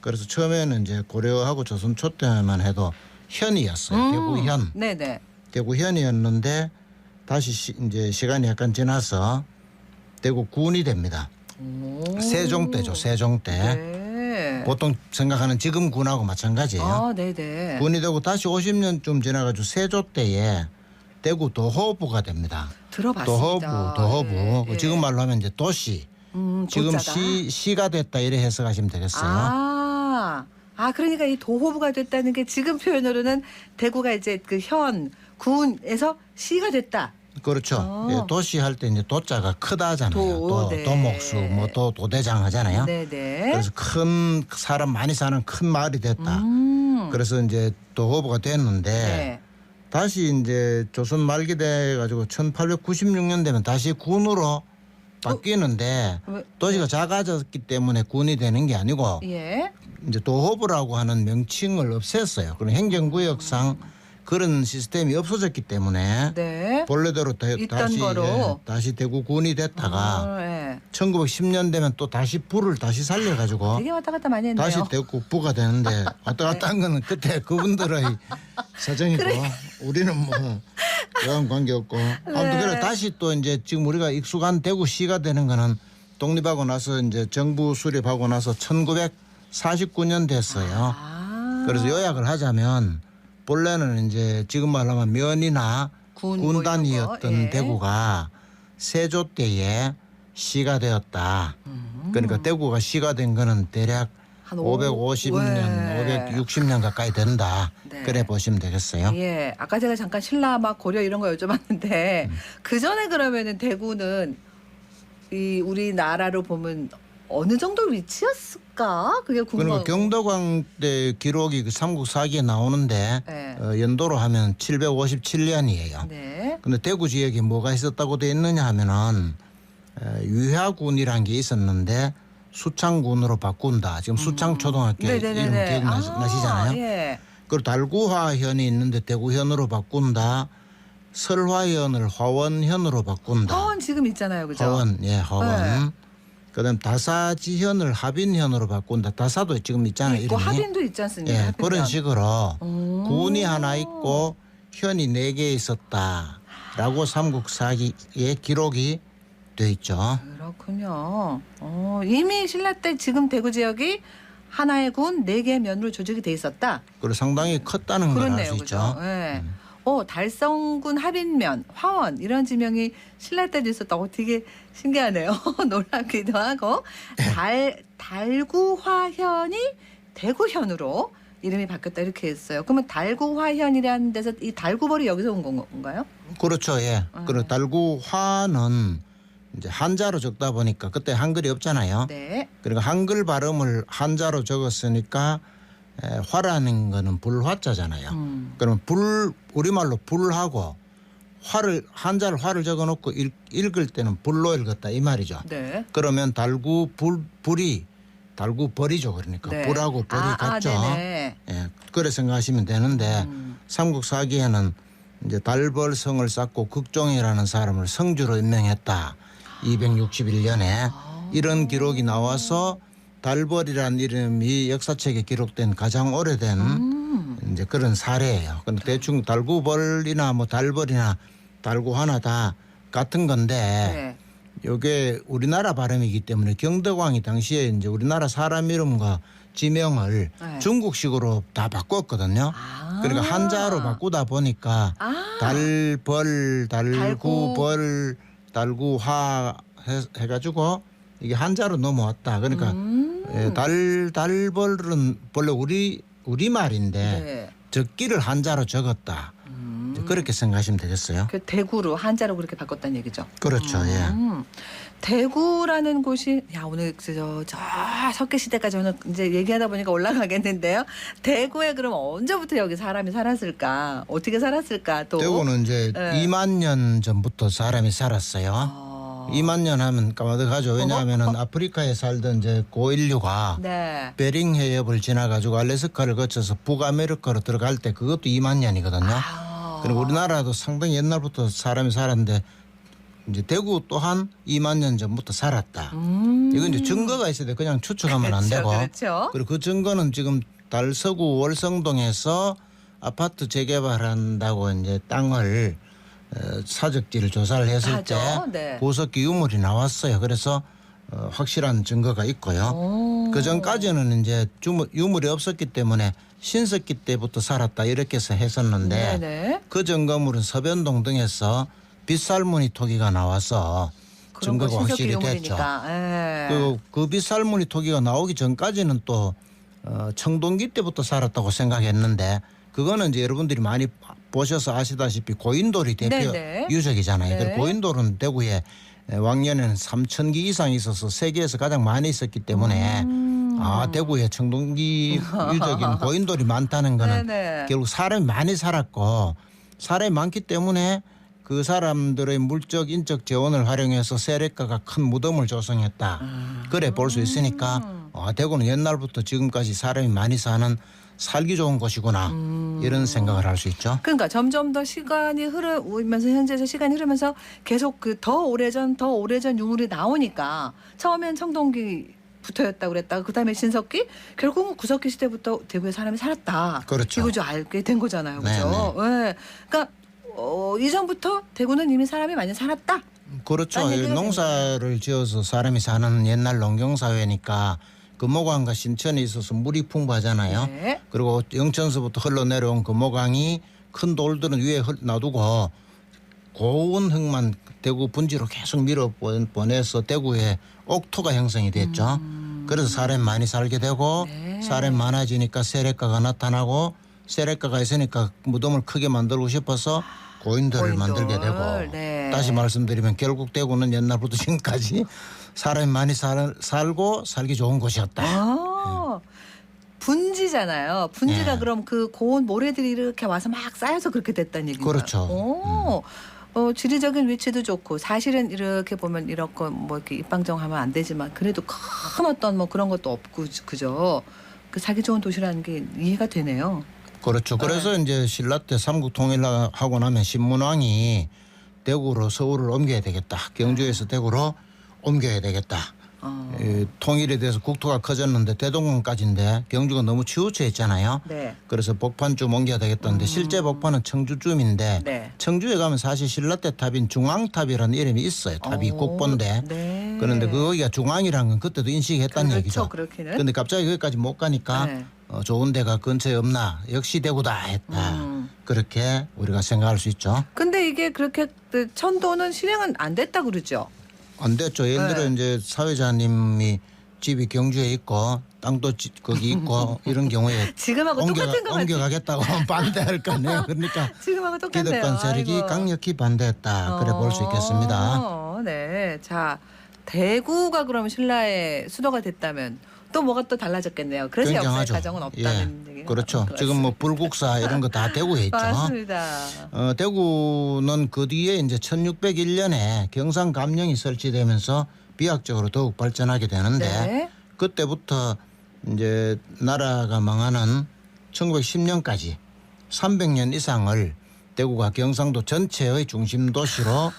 그래서 처음에는 이제 고려하고 조선 초 때만 해도 현이었어요. 대구현. 네네. 대구현이었는데 다시 이제 시간이 약간 지나서 대구 군이 됩니다. 세종대죠. 세종대. 네. 보통 생각하는 지금 군하고 마찬가지예요. 아, 네네. 군이 되고 다시 50년쯤 지나가지고 세조 때에 대구 도호부가 됩니다. 들어봤습니다. 도호부. 예. 지금 말로 하면 이제 도시. 지금 도자다. 시가 됐다 이래 해석하시면 되겠어요. 그러니까 이 도호부가 됐다는 게 지금 표현으로는 대구가 이제 그 현 군에서 시가 됐다. 그렇죠. 예, 도시 할 때 이제 도자가 크다잖아요. 네. 도목수, 뭐 도대장 하잖아요. 네네. 그래서 큰 사람 많이 사는 큰 마을이 됐다. 그래서 이제 도호부가 됐는데 네. 다시 이제 조선 말기 돼 가지고 1896년 되면 다시 군으로 바뀌는데 도시가 작아졌기 때문에 군이 되는 게 아니고 예. 이제 도호부라고 하는 명칭을 없앴어요. 그런 행정구역상 그런 시스템이 없어졌기 때문에 네. 본래대로 다시 대구군이 됐다가 예. 1910년 되면 또 다시 부를 다시 살려가지고 되게 왔다 갔다 많이 했네요. 다시 대구부가 되는데 왔다 갔다 한 거는 그때 그분들의 사정이고 우리는 뭐 여간 관계없고 아무튼 그래 다시 또 이제 지금 우리가 익숙한 대구시가 되는 거는 독립하고 나서 이제 정부 수립하고 나서 1949년 됐어요. 그래서 요약을 하자면 본래는 이제 지금 말하면 면이나 군단이었던 예. 대구가 세조 때에 시가 되었다. 그러니까 대구가 시가 된 거는 대략 한 550년, 560년 가까이 된다. 네. 그래 보시면 되겠어요. 예. 아까 제가 잠깐 신라 막 고려 이런 거 여쭤봤는데 그 전에 그러면은 대구는 이 우리나라로 보면 어느 정도 위치였을까? 그게 궁금하고. 그러니까 경도광 때 기록이 그 삼국사기에 나오는데 네. 연도로 하면 757년이에요. 네. 근데 대구 지역에 뭐가 있었다고 돼 있느냐 하면은 유하군이란 게 있었는데 수창군으로 바꾼다. 지금 수창초등학교 이름 기억나시잖아요. 예. 그리고 달구화현이 있는데 대구현으로 바꾼다. 설화현을 화원현으로 바꾼다. 화원 지금 있잖아요, 그죠? 화원, 예, 화원. 그다음 다사지현을 합인현으로 바꾼다. 다사도 지금 있잖아요. 있고 이름이. 합인도 있지 않습니까? 예, 합인면. 그런 식으로 군이 하나 있고 현이 4개 있었다라고 삼국사기에 기록이 돼 있죠. 그렇군요. 이미 신라 때 지금 대구 지역이 하나의 군 4개의 면으로 조직이 돼 있었다. 그리고 상당히 컸다는 걸 알 수 있죠. 네. 달성군 합인면, 화원 이런 지명이 신라 때도 있었다고 되게 신기하네요. 놀랍기도 하고 달구화현이 대구현으로 이름이 바뀌었다 이렇게 했어요. 그러면 달구화현이라는 데서 이 달구벌이 여기서 온 건가요? 그렇죠. 예. 그리고 달구화는 이제 한자로 적다 보니까 그때 한글이 없잖아요. 네. 그러니까 한글 발음을 한자로 적었으니까 화라는 거는 불화자잖아요. 그러면 우리말로 불하고 한자를 화를 적어놓고 읽을 때는 불로 읽었다 이 말이죠. 네. 그러면 불이 달구벌이죠. 그러니까 네. 불하고 벌이 같죠. 네네. 예, 그래 생각하시면 되는데 삼국사기에는 이제 달벌성을 쌓고 극종이라는 사람을 성주로 임명했다. 261년에 이런 기록이 나와서 달벌이라는 이름이 역사책에 기록된 가장 오래된 이제 그런 사례예요. 근데 대충 달구벌이나 뭐 달벌이나 달구하나 다 같은 건데 이게 우리나라 발음이기 때문에 경덕왕이 당시에 이제 우리나라 사람 이름과 지명을 중국식으로 다 바꿨거든요. 그러니까 한자로 바꾸다 보니까 달벌, 달구벌, 달구화 해가지고 이게 한자로 넘어왔다. 그러니까 달벌은 본래 우리 말인데 적기를 한자로 적었다. 그렇게 생각하시면 되겠어요. 그 대구로 한자로 그렇게 바꿨다는 얘기죠. 그렇죠. 예. 대구라는 곳이 오늘 저 석기 시대까지 오늘 이제 얘기하다 보니까 올라가겠는데요. 대구에 그럼 언제부터 여기 사람이 살았을까? 어떻게 살았을까? 또 대구는 이제 2만 년 전부터 사람이 살았어요. 2만 년 하면 까마득하죠. 왜냐하면은 아프리카에 살던 이제 고인류가 베링 해협을 지나가지고 알래스카를 거쳐서 북아메리카로 들어갈 때 그것도 2만 년이거든요. 그리고 우리나라도 상당히 옛날부터 사람이 살았는데 이제 대구 또한 2만 년 전부터 살았다. 이건 이제 증거가 있어야 돼. 그냥 추측하면 안 되고. 그렇죠. 그리고 그 증거는 지금 달서구 월성동에서 아파트 재개발한다고 이제 땅을 사적지를 조사를 했을 때 네. 보석기 유물이 나왔어요. 그래서 확실한 증거가 있고요. 그 전까지는 이제 유물이 없었기 때문에 신석기 때부터 살았다 이렇게 해서 했었는데 네네. 그 증거물은 서변동 등에서 빗살무늬 토기가 나와서 증거가 확실히 됐죠. 그 빗살무늬 토기가 나오기 전까지는 또 청동기 때부터 살았다고 생각했는데 그거는 이제 여러분들이 많이 보셔서 아시다시피 고인돌이 대표 네네. 유적이잖아요. 네. 고인돌은 대구에 왕년에는 3,000기 이상 있어서 세계에서 가장 많이 있었기 때문에 대구에 청동기 유적인 고인돌이 많다는 거는 네네. 결국 사람이 많이 살았고 사람이 많기 때문에 그 사람들의 물적 인적 재원을 활용해서 세력가가 큰 무덤을 조성했다. 그래 볼 수 있으니까 대구는 옛날부터 지금까지 사람이 많이 사는 살기 좋은 곳이구나 이런 생각을 할 수 있죠. 그러니까 점점 더 시간이 흐르면서 현재에서 시간이 흐르면서 계속 그 더 오래전 유물이 나오니까 처음엔 청동기부터였다고 그랬다가 그다음에 신석기 결국은 구석기 시대부터 대구에 사람이 살았다. 그렇죠. 이거 좀 알게 된 거잖아요. 그렇죠? 네. 그러니까 이전부터 대구는 이미 사람이 많이 살았다. 그렇죠. 농사를 지어서 사람이 사는 옛날 농경사회니까 금호강과 신천에 있어서 물이 풍부하잖아요. 네. 그리고 영천서부터 흘러내려온 금호강이 큰 돌들은 위에 놔두고 고운 흙만 대구 분지로 계속 밀어보내서 대구에 옥토가 형성이 됐죠. 그래서 사람이 많이 살게 되고 사람이 많아지니까 세력가가 나타나고 세력가가 있으니까 무덤을 크게 만들고 싶어서 고인돌을 만들게 되고 다시 말씀드리면 결국 대구는 옛날부터 지금까지 사람이 많이 살고 살기 좋은 곳이었다. 분지잖아요. 분지가 그럼 그 고운 모래들이 이렇게 와서 막 쌓여서 그렇게 됐다는 얘기인가요? 그렇죠. 지리적인 위치도 좋고 사실은 이렇게 보면 이렇게 뭐 이렇게 입방정하면 안 되지만 그래도 큰 어떤 뭐 그런 것도 없고 그죠. 그 살기 좋은 도시라는 게 이해가 되네요. 그렇죠. 그래서 이제 신라 때 삼국 통일하고 나면 신문왕이 대구로 서울을 옮겨야 되겠다. 경주에서 대구로 옮겨야 되겠다. 통일에 대해서 국토가 커졌는데 대동강까지인데 경주가 너무 치우쳐 있잖아요. 네. 그래서 복판쯤 옮겨야 되겠다는데 실제 복판은 청주쯤인데 청주에 가면 사실 신라 때 탑인 중앙탑이라는 이름이 있어요. 탑이 국보인데 그런데 거기가 중앙이라는 건 그때도 인식했다는 얘기죠. 그런데 갑자기 거기까지 못 가니까 좋은 데가 근처에 없나 역시 대구다 했다. 그렇게 우리가 생각할 수 있죠. 근데 이게 그렇게 천도는 실행은 안 됐다 그러죠. 안 됐죠. 예를 들어 이제 사회자님이 집이 경주에 있고 땅도 거기 있고 이런 경우에 지금하고 똑같은 거 옮겨가겠다고 반대할 거 아니에요. 그러니까 지금하고 똑같네요. 기득권 세력이 강력히 반대했다. 그래 볼 수 있겠습니다. 네. 자, 대구가 그럼 신라의 수도가 됐다면 또 뭐가 또 달라졌겠네요. 그래서 역사의 가정은 없다는 얘기가 그렇죠. 지금 뭐 불국사 이런 거 다 대구에 있죠. 맞습니다. 대구는 그 뒤에 이제 1601년에 경상감령이 설치되면서 비약적으로 더욱 발전하게 되는데 그때부터 이제 나라가 망하는 1910년까지 300년 이상을 대구가 경상도 전체의 중심 도시로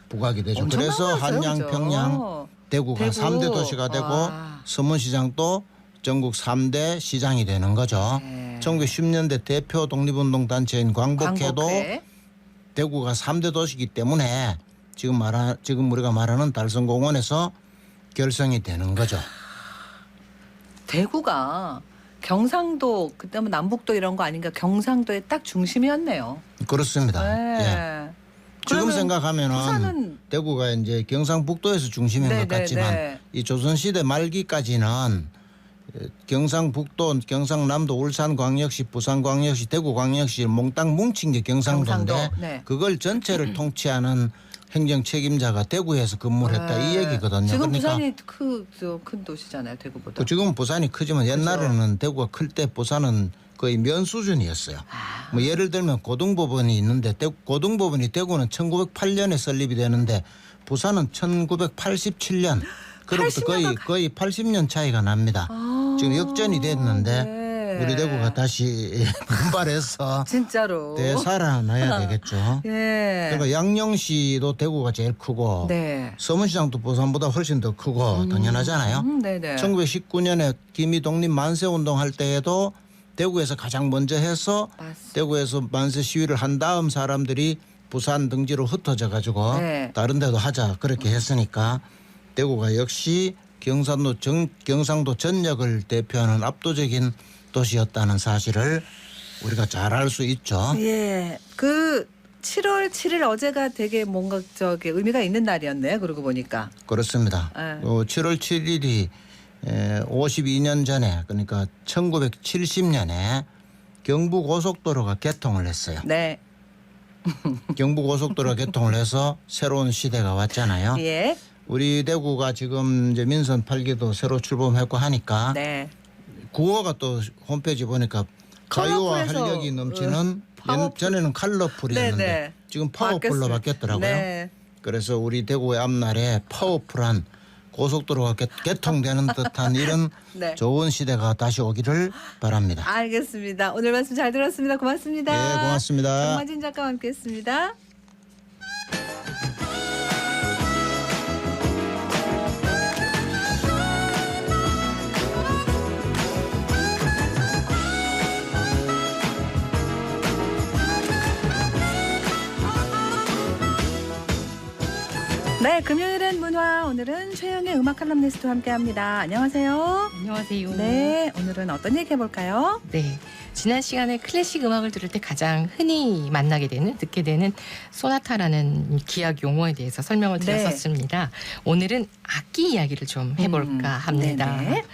부각이 되죠. 그래서 한양, 평양, 대구가 3대 도시가 되고 서문시장도 전국 3대 시장이 되는 거죠. 1910년대 대표 독립운동 단체인 광복회도 대구가 3대 도시이기 때문에 지금 우리가 말하는 달성공원에서 결성이 되는 거죠. 대구가 경상도 그때 뭐 남북도 이런 거 아닌가 경상도의 딱 중심이었네요. 그렇습니다. 지금 생각하면은 대구가 이제 경상북도에서 중심인 것 같지만 이 조선시대 말기까지는 경상북도, 경상남도, 울산광역시, 부산광역시, 대구광역시 몽땅 뭉친 게 경상도인데 그걸 전체를 통치하는 행정 책임자가 대구에서 근무를 했다 이 얘기거든요. 지금 그러니까 부산이 큰 도시잖아요. 대구보다. 지금은 부산이 크지만 옛날에는 대구가 클 때 부산은 거의 면 수준이었어요. 뭐 예를 들면 고등법원이 있는데 고등법원이 대구는 1908년에 설립이 되는데 부산은 1987년. 그로부터 거의 80년 차이가 납니다. 지금 역전이 됐는데 우리 대구가 다시 분발해서 진짜로 되살아나야 되겠죠. 그러니까 양령시도 대구가 제일 크고 서문시장도 부산보다 훨씬 더 크고 당연하잖아요. 1919년에 김이 독립 만세운동 할 때에도 대구에서 가장 먼저 해서 대구에서 만세 시위를 한 다음 사람들이 부산 등지로 흩어져 가지고 다른 데도 하자 그렇게 했으니까 대구가 역시 경상도 전역을 대표하는 압도적인 도시였다는 사실을 우리가 잘 알 수 있죠. 예. 그 7월 7일 어제가 되게 뭔가 의미가 있는 날이었네요. 그러고 보니까. 그렇습니다. 7월 7일이 52년 전에 그러니까 1970년에 경부고속도로가 개통을 했어요. 네. 경부고속도로가 개통을 해서 새로운 시대가 왔잖아요. 예. 우리 대구가 지금 이제 민선 8기도 새로 출범했고 하니까 네. 9호가 또 홈페이지 보니까 자유와 활력이 넘치는 전에는 컬러풀이었는데 네네. 지금 파워풀로 바뀌었더라고요. 네. 그래서 우리 대구의 앞날에 파워풀한 고속도로가 개통되는 듯한 이런 네. 좋은 시대가 다시 오기를 바랍니다. 알겠습니다. 오늘 말씀 잘 들었습니다. 고맙습니다. 네, 고맙습니다. 정만진 작가와 함께했습니다. 네, 금요일엔 문화. 오늘은 최영의 음악 칼럼니스트와 함께합니다. 안녕하세요. 안녕하세요. 네, 오늘은 어떤 얘기 해볼까요? 네, 지난 시간에 클래식 음악을 들을 때 가장 흔히 만나게 되는, 듣게 되는 소나타라는 기악 용어에 대해서 설명을 드렸었습니다. 오늘은 악기 이야기를 좀 해볼까 합니다. 네네.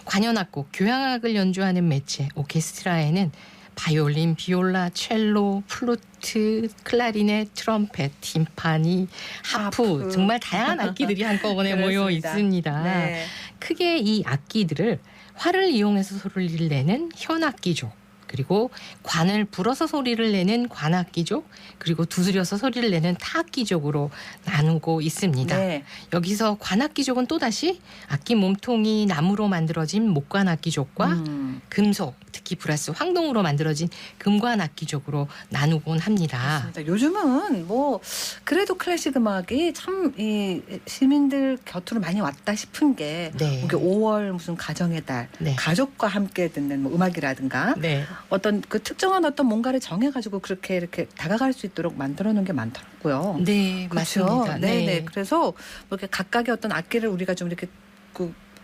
관현악곡, 교향악을 연주하는 매체 오케스트라에는 바이올린, 비올라, 첼로, 플루트, 클라리넷, 트럼펫, 팀파니, 하프 정말 다양한 악기들이 한꺼번에 모여 있습니다. 네. 크게 이 악기들을 활을 이용해서 소리를 내는 현악기족, 그리고 관을 불어서 소리를 내는 관악기족, 그리고 두드려서 소리를 내는 타악기족으로 나누고 있습니다. 네. 여기서 관악기족은 또다시 악기 몸통이 나무로 만들어진 목관악기족과 금속, 특히 브라스, 황동으로 만들어진 금관악기족으로 나누곤 합니다. 그렇습니다. 요즘은 뭐 그래도 클래식 음악이 참 이 시민들 곁으로 많이 왔다 싶은 게 네. 5월 무슨 가정의 달, 네. 가족과 함께 듣는 뭐 음악이라든가 네. 어떤 그 특정한 어떤 뭔가를 정해가지고 그렇게 이렇게 다가갈 수 있도록 만들어 놓은 게 많더라고요. 네, 그렇죠? 맞습니다. 네네. 네. 그래서 뭐 이렇게 각각의 어떤 악기를 우리가 좀 이렇게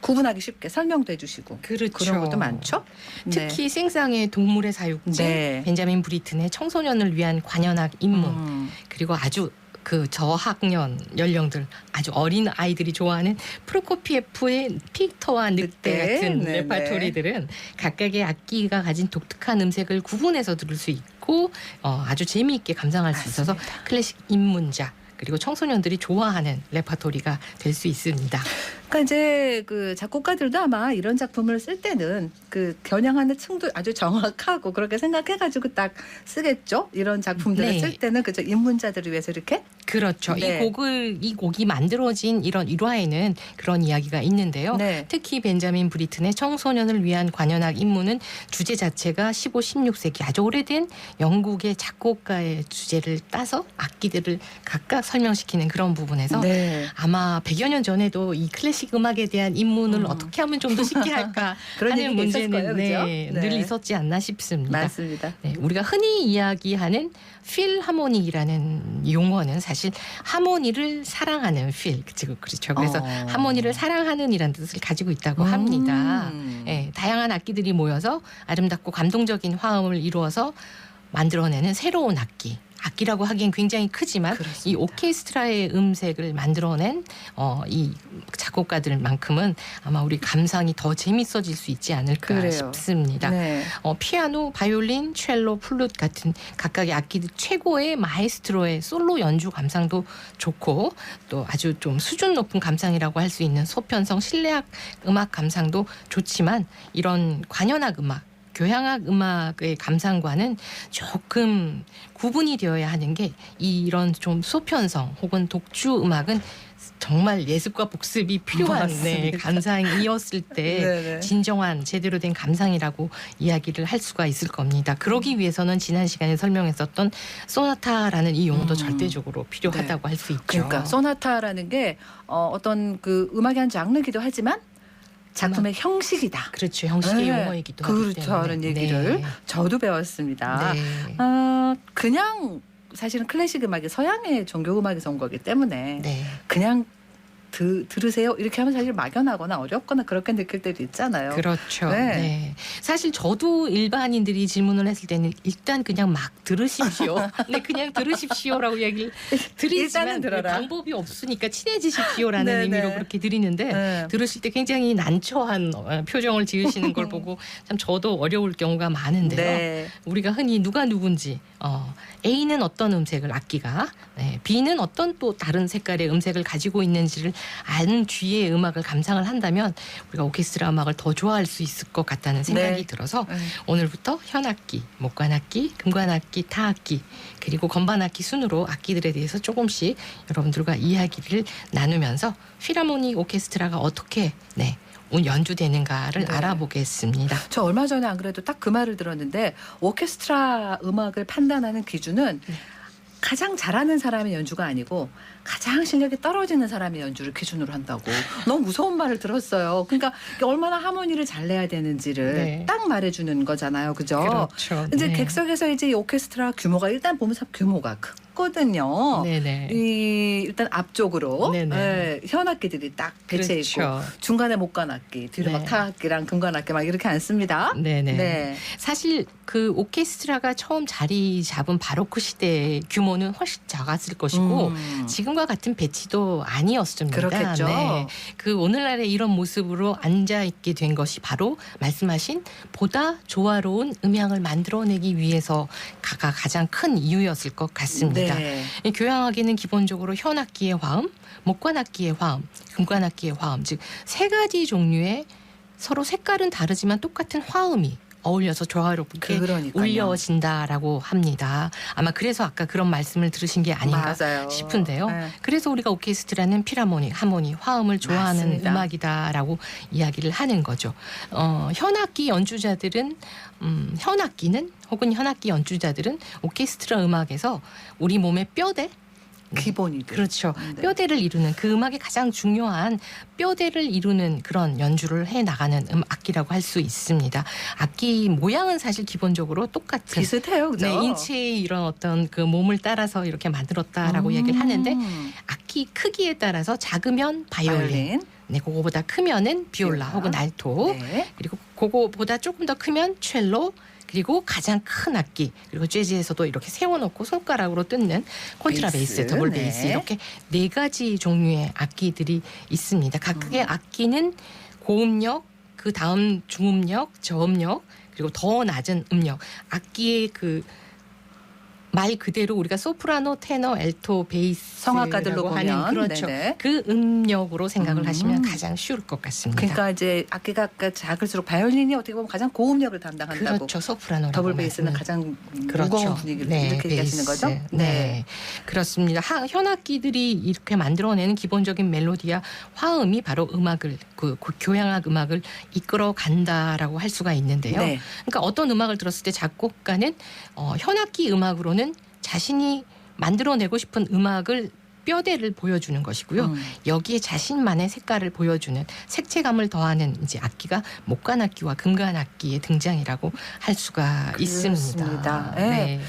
구분하기 쉽게 설명도 해주시고 그렇죠. 그런 것도 많죠. 특히 생상의 동물의 사육지, 네. 벤자민 브리튼의 청소년을 위한 관현악 입문, 그리고 아주 그 저학년 연령들, 아주 어린 아이들이 좋아하는 프로코피에프의 픽터와 늑대 같은 네네. 레파토리들은 각각의 악기가 가진 독특한 음색을 구분해서 들을 수 있고 아주 재미있게 감상할 수 있어서 클래식 입문작, 그리고 청소년들이 좋아하는 레파토리가 될 수 있습니다. 그러니까 이제 그 작곡가들도 아마 이런 작품을 쓸 때는 그 겨냥하는 층도 아주 정확하고 그렇게 생각해가지고 딱 쓰겠죠. 이런 작품들을 네. 쓸 때는 그죠, 입문자들을 위해서 이렇게. 그렇죠. 네. 이 곡이 만들어진 이런 일화에는 그런 이야기가 있는데요. 네. 특히 벤자민 브리튼의 청소년을 위한 관현악 입문은 주제 자체가 15, 16세기 아주 오래된 영국의 작곡가의 주제를 따서 악기들을 각각 설명시키는 그런 부분에서 네. 아마 100여 년 전에도 이 클래식 음악에 대한 입문을 어떻게 하면 좀 더 쉽게 할까 그런 하는 얘기가 있었을 거예요, 문제는 그죠? 늘 네. 있었지 않나 싶습니다. 맞습니다. 네, 우리가 흔히 이야기하는 필하모닉이라는 용어는 사실 하모니를 사랑하는 그렇죠. 그래서 하모니를 사랑하는이라는 뜻을 가지고 있다고 합니다. 네, 다양한 악기들이 모여서 아름답고 감동적인 화음을 이루어서 만들어내는 새로운 악기라고 하기엔 굉장히 크지만 그렇습니다. 이 오케스트라의 음색을 만들어낸 이 작곡가들만큼은 아마 우리 감상이 더 재밌어질 수 있지 않을까 그래요. 싶습니다. 네. 피아노, 바이올린, 첼로, 플룻 같은 각각의 악기들 최고의 마에스트로의 솔로 연주 감상도 좋고 또 아주 좀 수준 높은 감상이라고 할 수 있는 소편성 실내악 음악 감상도 좋지만 이런 관현악 음악, 교향악 음악의 감상과는 조금 구분이 되어야 하는 게 이런 좀 소편성 혹은 독주 음악은 정말 예습과 복습이 필요한 감상이었을 때 네네. 진정한 제대로 된 감상이라고 이야기를 할 수가 있을 겁니다. 그러기 위해서는 지난 시간에 설명했었던 소나타라는 이 용어도 절대적으로 필요하다고 할 수 있죠. 그러니까 소나타라는 게 어떤 그 음악의 한 장르이기도 하지만 작품의 형식이다. 그렇죠. 형식의 네. 용어이기도 하기 그렇죠. 때문에. 하는 얘기를 네. 저도 배웠습니다. 네. 그냥 사실은 클래식 음악이 서양의 종교 음악에서 온 거기 때문에 네. 그냥 들으세요 이렇게 하면 사실 막연하거나 어렵거나 그렇게 느낄 때도 있잖아요. 그렇죠. 네. 네. 사실 저도 일반인들이 질문을 했을 때는 일단 그냥 막 들으십시오. 네, 그냥 들으십시오라고 얘기를 드리지만 일단은 들어라. 방법이 없으니까 친해지십시오라는 네, 의미로 네. 그렇게 드리는데 네. 들으실 때 굉장히 난처한 표정을 지으시는 걸 보고 참 저도 어려울 경우가 많은데요. 네. 우리가 흔히 누가 누군지 A는 어떤 음색을 악기가 네, B는 어떤 또 다른 색깔의 음색을 가지고 있는지를 아는 뒤에 음악을 감상을 한다면 우리가 오케스트라 음악을 더 좋아할 수 있을 것 같다는 생각이 네. 들어서 오늘부터 현악기, 목관악기, 금관악기, 타악기 그리고 건반악기 순으로 악기들에 대해서 조금씩 여러분들과 이야기를 나누면서 필하모닉 오케스트라가 어떻게 연주되는가를 네. 알아보겠습니다. 저 얼마 전에 안 그래도 딱 그 말을 들었는데 오케스트라 음악을 판단하는 기준은 가장 잘하는 사람의 연주가 아니고 가장 실력이 떨어지는 사람의 연주를 기준으로 한다고. 너무 무서운 말을 들었어요. 그러니까 얼마나 하모니를 잘 내야 되는지를 네. 딱 말해주는 거잖아요. 그죠? 그렇죠. 이제 네. 객석에서 이제 이 오케스트라 규모가 일단 보면 규모가 크거든요. 네네. 일단 앞쪽으로 네네. 현악기들이 딱 배치해 있고 그렇죠. 중간에 목관악기, 뒤로 네. 막 타악기랑 금관악기 막 이렇게 앉습니다. 네네. 네. 사실 그 오케스트라가 처음 자리 잡은 바로크 시대의 규모는 훨씬 작았을 것이고 지금과 같은 배치도 아니었습니다. 그렇겠죠. 네. 그 오늘날의 이런 모습으로 앉아 있게 된 것이 바로 말씀하신 보다 조화로운 음향을 만들어내기 위해서가 가장 큰 이유였을 것 같습니다. 네. 이 교향악기는 기본적으로 현악기의 화음, 목관악기의 화음, 금관악기의 화음, 즉 세 가지 종류의 서로 색깔은 다르지만 똑같은 화음이 어울려서 조화롭게 그러니까요. 울려진다라고 합니다. 아마 그래서 아까 그런 말씀을 들으신 게 아닌가 맞아요. 싶은데요. 네. 그래서 우리가 오케스트라는 필하모닉, 하모니, 화음을 좋아하는 맞습니다. 음악이다라고 이야기를 하는 거죠. 현악기 연주자들은 현악기는 혹은 현악기 연주자들은 오케스트라 음악에서 우리 몸의 뼈대 기본이 그렇죠. 뼈대를 이루는 그 음악의 가장 중요한 뼈대를 이루는 그런 연주를 해 나가는 악기라고 할 수 있습니다. 악기 모양은 사실 기본적으로 똑같은 비슷해요, 그죠? 네, 인체의 이런 어떤 그 몸을 따라서 이렇게 만들었다라고 얘기를 하는데 악기 크기에 따라서 작으면 바이올린. 네, 그거보다 크면은 비올라 혹은 알토. 네. 그리고 그거보다 조금 더 크면 첼로. 그리고 가장 큰 악기 그리고 재즈에서도 이렇게 세워놓고 손가락으로 뜯는 콘트라베이스, 베이스, 더블 베이스 네. 이렇게 네 가지 종류의 악기들이 있습니다. 각각의 악기는 고음력, 그 다음 중음력, 저음력 그리고 더 낮은 음력 악기의 그 말 그대로 우리가 소프라노, 테너, 엘토, 베이스 성악가들로 하는 보면, 그렇죠. 네네. 그 음력으로 생각을 하시면 가장 쉬울 것 같습니다. 그러니까 이제 악기가 작을수록 바이올린이 어떻게 보면 가장 고음력을 담당한다고. 그렇죠. 소프라노라고 더블 베이스는 가장 무거운 분위기를 이렇게 얘기하시는 거죠? 네. 그렇습니다. 현악기들이 이렇게 만들어내는 기본적인 멜로디와 화음이 바로 음악을 그 교향악 음악을 이끌어 간다라고 할 수가 있는데요. 네. 그러니까 어떤 음악을 들었을 때 작곡가는 현악기 음악으로는 자신이 만들어내고 싶은 음악을 뼈대를 보여주는 것이고요. 여기에 자신만의 색깔을 보여주는 색채감을 더하는 이제 악기가 목관악기와 금관악기의 등장이라고 할 수가 있습니다. 네.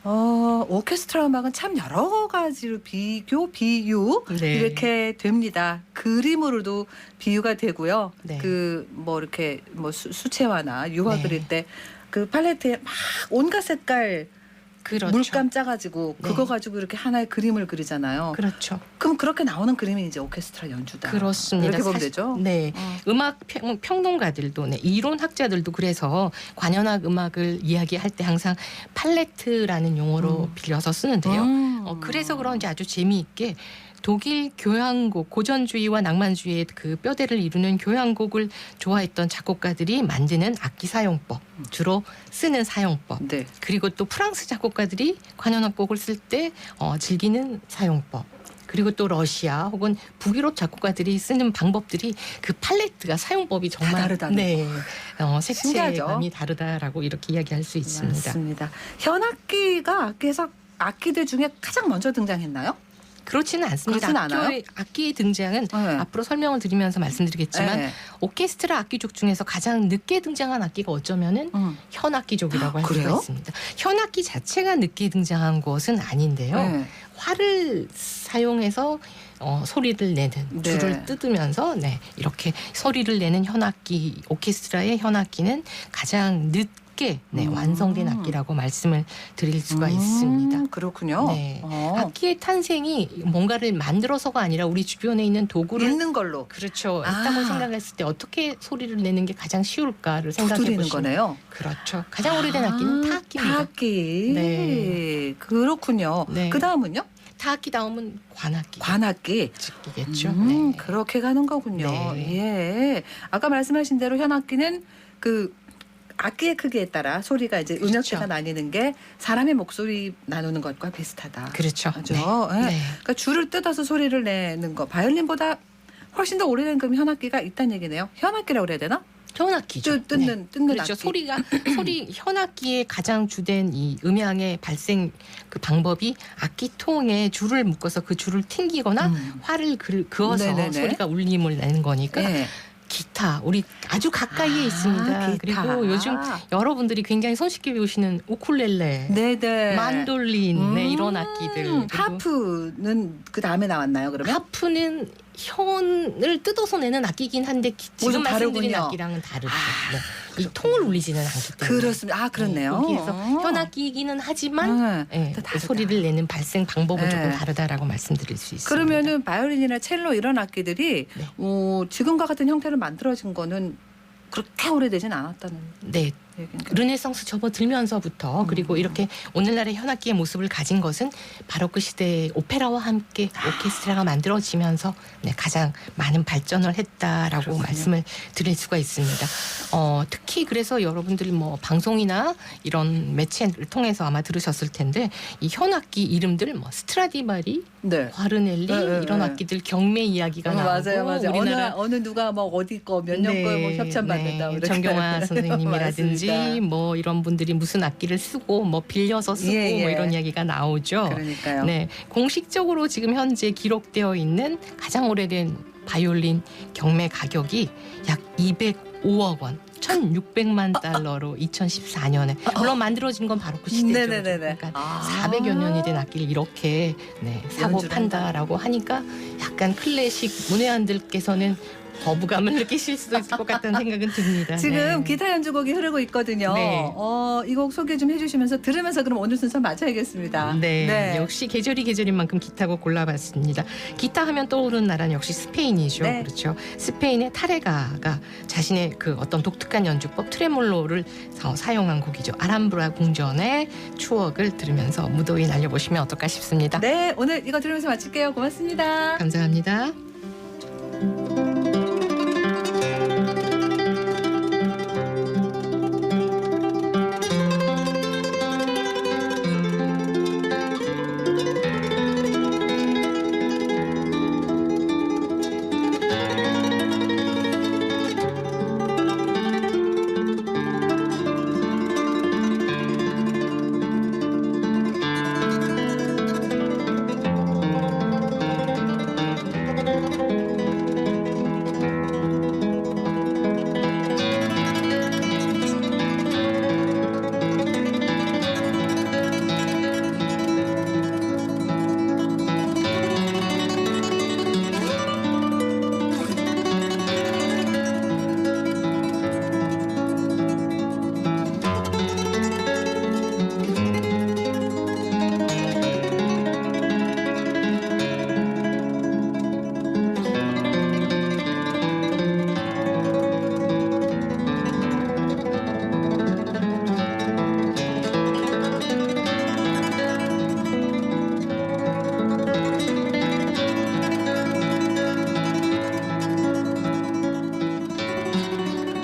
오케스트라 음악은 참 여러 가지로 비교, 비유 네. 이렇게 됩니다. 그림으로도 비유가 되고요. 네. 이렇게 수채화나 유화 네. 그릴 때 그 팔레트에 막 온갖 색깔 그렇죠. 물감 짜가지고 그거 가지고 이렇게 하나의 그림을 그리잖아요. 그렇죠. 그럼 그렇게 나오는 그림이 이제 오케스트라 연주다. 그렇습니다. 이렇게 보면 사실, 되죠. 네, 음악 평론가들도, 이론학자들도 그래서 관현악 음악을 이야기할 때 항상 팔레트라는 용어로 빌려서 쓰는데요. 그래서 그런지 아주 재미있게. 독일 교향곡, 고전주의와 낭만주의의 그 뼈대를 이루는 교향곡을 좋아했던 작곡가들이 만드는 악기 사용법, 주로 쓰는 사용법, 네. 그리고 또 프랑스 작곡가들이 관현악곡을 쓸 때 즐기는 사용법, 그리고 또 러시아 혹은 북유럽 작곡가들이 쓰는 방법들이 그 팔레트가 사용법이 정말 다르다는 네, 신기하죠. 색채감이 다르다라고 이렇게 이야기할 수 있습니다. 맞습니다. 현악기가 악기들 중에 가장 먼저 등장했나요? 그렇지는 않습니다. 그렇진 않아요? 악기의 등장은 앞으로 설명을 드리면서 말씀드리겠지만 네. 오케스트라 악기족 중에서 가장 늦게 등장한 악기가 어쩌면은 현악기족이라고 할 수가 있습니다. 현악기 자체가 늦게 등장한 것은 아닌데요. 네. 활을 사용해서 소리를 내는 줄을 뜯으면서 이렇게 소리를 내는 현악기 오케스트라의 현악기는 가장 늦게 완성된 악기라고 말씀을 드릴 수가 있습니다. 그렇군요. 네. 악기의 탄생이 뭔가를 만들어서가 아니라 우리 주변에 있는 도구를 있는 걸로 그렇죠. 있다고 생각했을 때 어떻게 소리를 내는 게 가장 쉬울까를 생각해 두드리는 보시면 거네요. 그렇죠. 가장 오래된 악기는 타악기입니다. 타악기. 네. 그렇군요. 네. 그 다음은요? 타악기 다음은 관악기. 관악기. 겠죠. 그렇게 가는 거군요. 네. 예. 아까 말씀하신 대로 현악기는 그 악기의 크기에 따라 소리가 이제 음역대가 나뉘는 게 사람의 목소리 나누는 것과 비슷하다. 그렇죠. 그죠? 네. 예. 네. 그러니까 줄을 뜯어서 소리를 내는 거. 바이올린보다 훨씬 더 오래된 그럼 현악기가 있다는 얘기네요. 현악기라고 그래야 되나? 현악기죠. 뜯는 그렇죠. 악기. 소리 현악기의 가장 주된 이 음향의 발생 그 방법이 악기통에 줄을 묶어서 그 줄을 튕기거나 활을 그어서 네네네. 소리가 울림을 내는 거니까. 네. 기타 우리 아주 가까이에 있습니다. 기타. 그리고 요즘 여러분들이 굉장히 손쉽게 배우시는 우쿨렐레, 네네. 만돌린 이런 악기들. 그리고 하프는 그 다음에 나왔나요? 그러면 하프는 현을 뜯어서 내는 악기긴 한데 지금 좀 말씀드린 다르군요. 악기랑은 다르죠. 이 통을 울리지는 않기 때문에. 그렇습니다. 그렇네요. 거기에서 현악기이기는 하지만 소리를 내는 발생 방법은 조금 다르다라고 말씀드릴 수 있습니다. 그러면은 바이올린이나 첼로 이런 악기들이 지금과 같은 형태로 만들어진 거는 그렇게 오래되진 않았다는. 네. 르네상스 접어들면서부터 그리고 이렇게 오늘날의 현악기의 모습을 가진 것은 바로크 시대의 오페라와 함께 오케스트라가 만들어지면서 가장 많은 발전을 했다라고 그렇군요. 말씀을 드릴 수가 있습니다. 특히 그래서 여러분들이 뭐 방송이나 이런 매체를 통해서 아마 들으셨을 텐데 이 현악기 이름들 뭐 스트라디바리, 화르넬리 이런 악기들 경매 이야기가 나오고 맞아요. 우리나라 어느 누가 뭐 어디 거 몇 년 거 뭐 협찬 받는다. 정경화 선생님이라든지 뭐 이런 분들이 무슨 악기를 쓰고 뭐 빌려서 쓰고 뭐 이런 이야기가 나오죠. 그러니까요. 네, 공식적으로 지금 현재 기록되어 있는 가장 오래된 바이올린 경매 가격이 약 205억 원. 1,600만 달러로 2014년에 물론 만들어진 건 바로 그 시대죠. 그러니까 400여 년이 된 악기를 이렇게 사고 판다라고 하니까 약간 클래식 문외한들께서는 거부감을 느끼실 수도 있을 것 같다는 생각은 듭니다. 지금 기타 연주곡이 흐르고 있거든요. 네. 이 곡 소개 좀 해주시면서 들으면서 그럼 오늘 순서 맞춰야겠습니다. 네. 역시 계절인 만큼 기타곡 골라봤습니다. 기타 하면 떠오르는 나라는 역시 스페인이죠. 네. 그렇죠. 스페인의 타레가가 자신의 그 어떤 독특한 연주법 트레몰로를 사용한 곡이죠. 아람브라 궁전의 추억을 들으면서 무더위 날려보시면 어떨까 싶습니다. 네, 오늘 이거 들으면서 마칠게요. 고맙습니다. 감사합니다.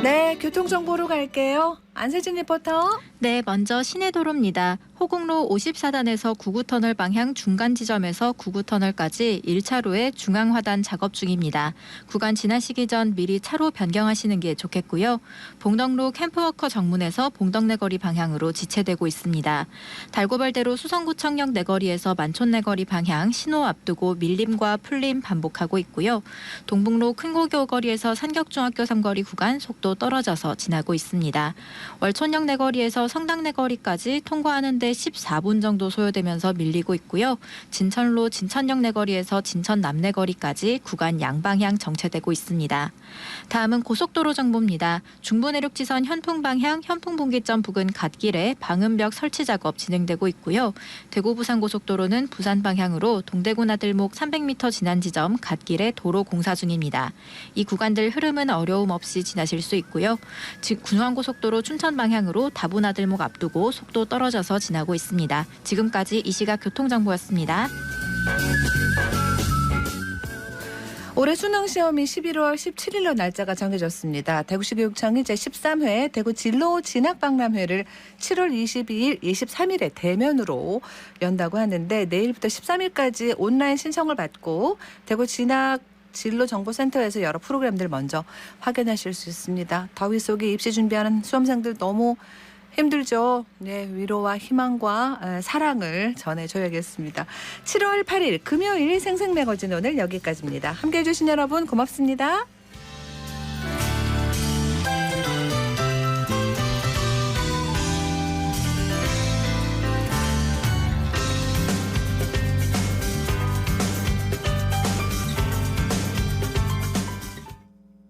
네, 교통정보로 갈게요. 안세진 리포터. 네, 먼저 시내도로입니다. 호국로 54단에서 99터널 방향 중간 지점에서 99터널까지 1차로에 중앙화단 작업 중입니다. 구간 지나시기 전 미리 차로 변경하시는 게 좋겠고요. 봉덕로 캠프워커 정문에서 봉덕내거리 방향으로 지체되고 있습니다. 달고발대로 수성구청역 내거리에서 만촌내거리 방향 신호 앞두고 밀림과 풀림 반복하고 있고요. 동북로 큰고교거리에서 산격중학교 3거리 구간 속도 떨어져서 지나고 있습니다. 월촌역 내거리에서 성당내거리까지 통과하는 데 14분 정도 소요되면서 밀리고 있고요. 진천로 진천역 내거리에서 진천 남내거리까지 구간 양방향 정체되고 있습니다. 다음은 고속도로 정보입니다. 중부내륙지선 현풍 방향 현풍분기점 부근 갓길에 방음벽 설치 작업 진행되고 있고요. 대구 부산고속도로는 부산 방향으로 동대구 나들목 300m 지난 지점 갓길에 도로 공사 중입니다. 이 구간들 흐름은 어려움 없이 지나실 수 있고요. 즉 군왕고속도로 춘천 방향으로 다부 나들목 앞두고 속도 떨어져서 지나고 있습니다. 지금까지 이 시각 교통정보였습니다. 올해 수능시험이 11월 17일로 날짜가 정해졌습니다. 대구시 교육청이 제13회 대구 진로 진학박람회를 7월 22일, 23일에 대면으로 연다고 하는데 내일부터 13일까지 온라인 신청을 받고 대구 진로정보센터에서 여러 프로그램들 먼저 확인하실 수 있습니다. 더위 속에 입시 준비하는 수험생들 너무 힘들죠. 네, 위로와 희망과 사랑을 전해줘야겠습니다. 7월 8일 금요일 생생매거진 오늘 여기까지입니다. 함께해 주신 여러분 고맙습니다.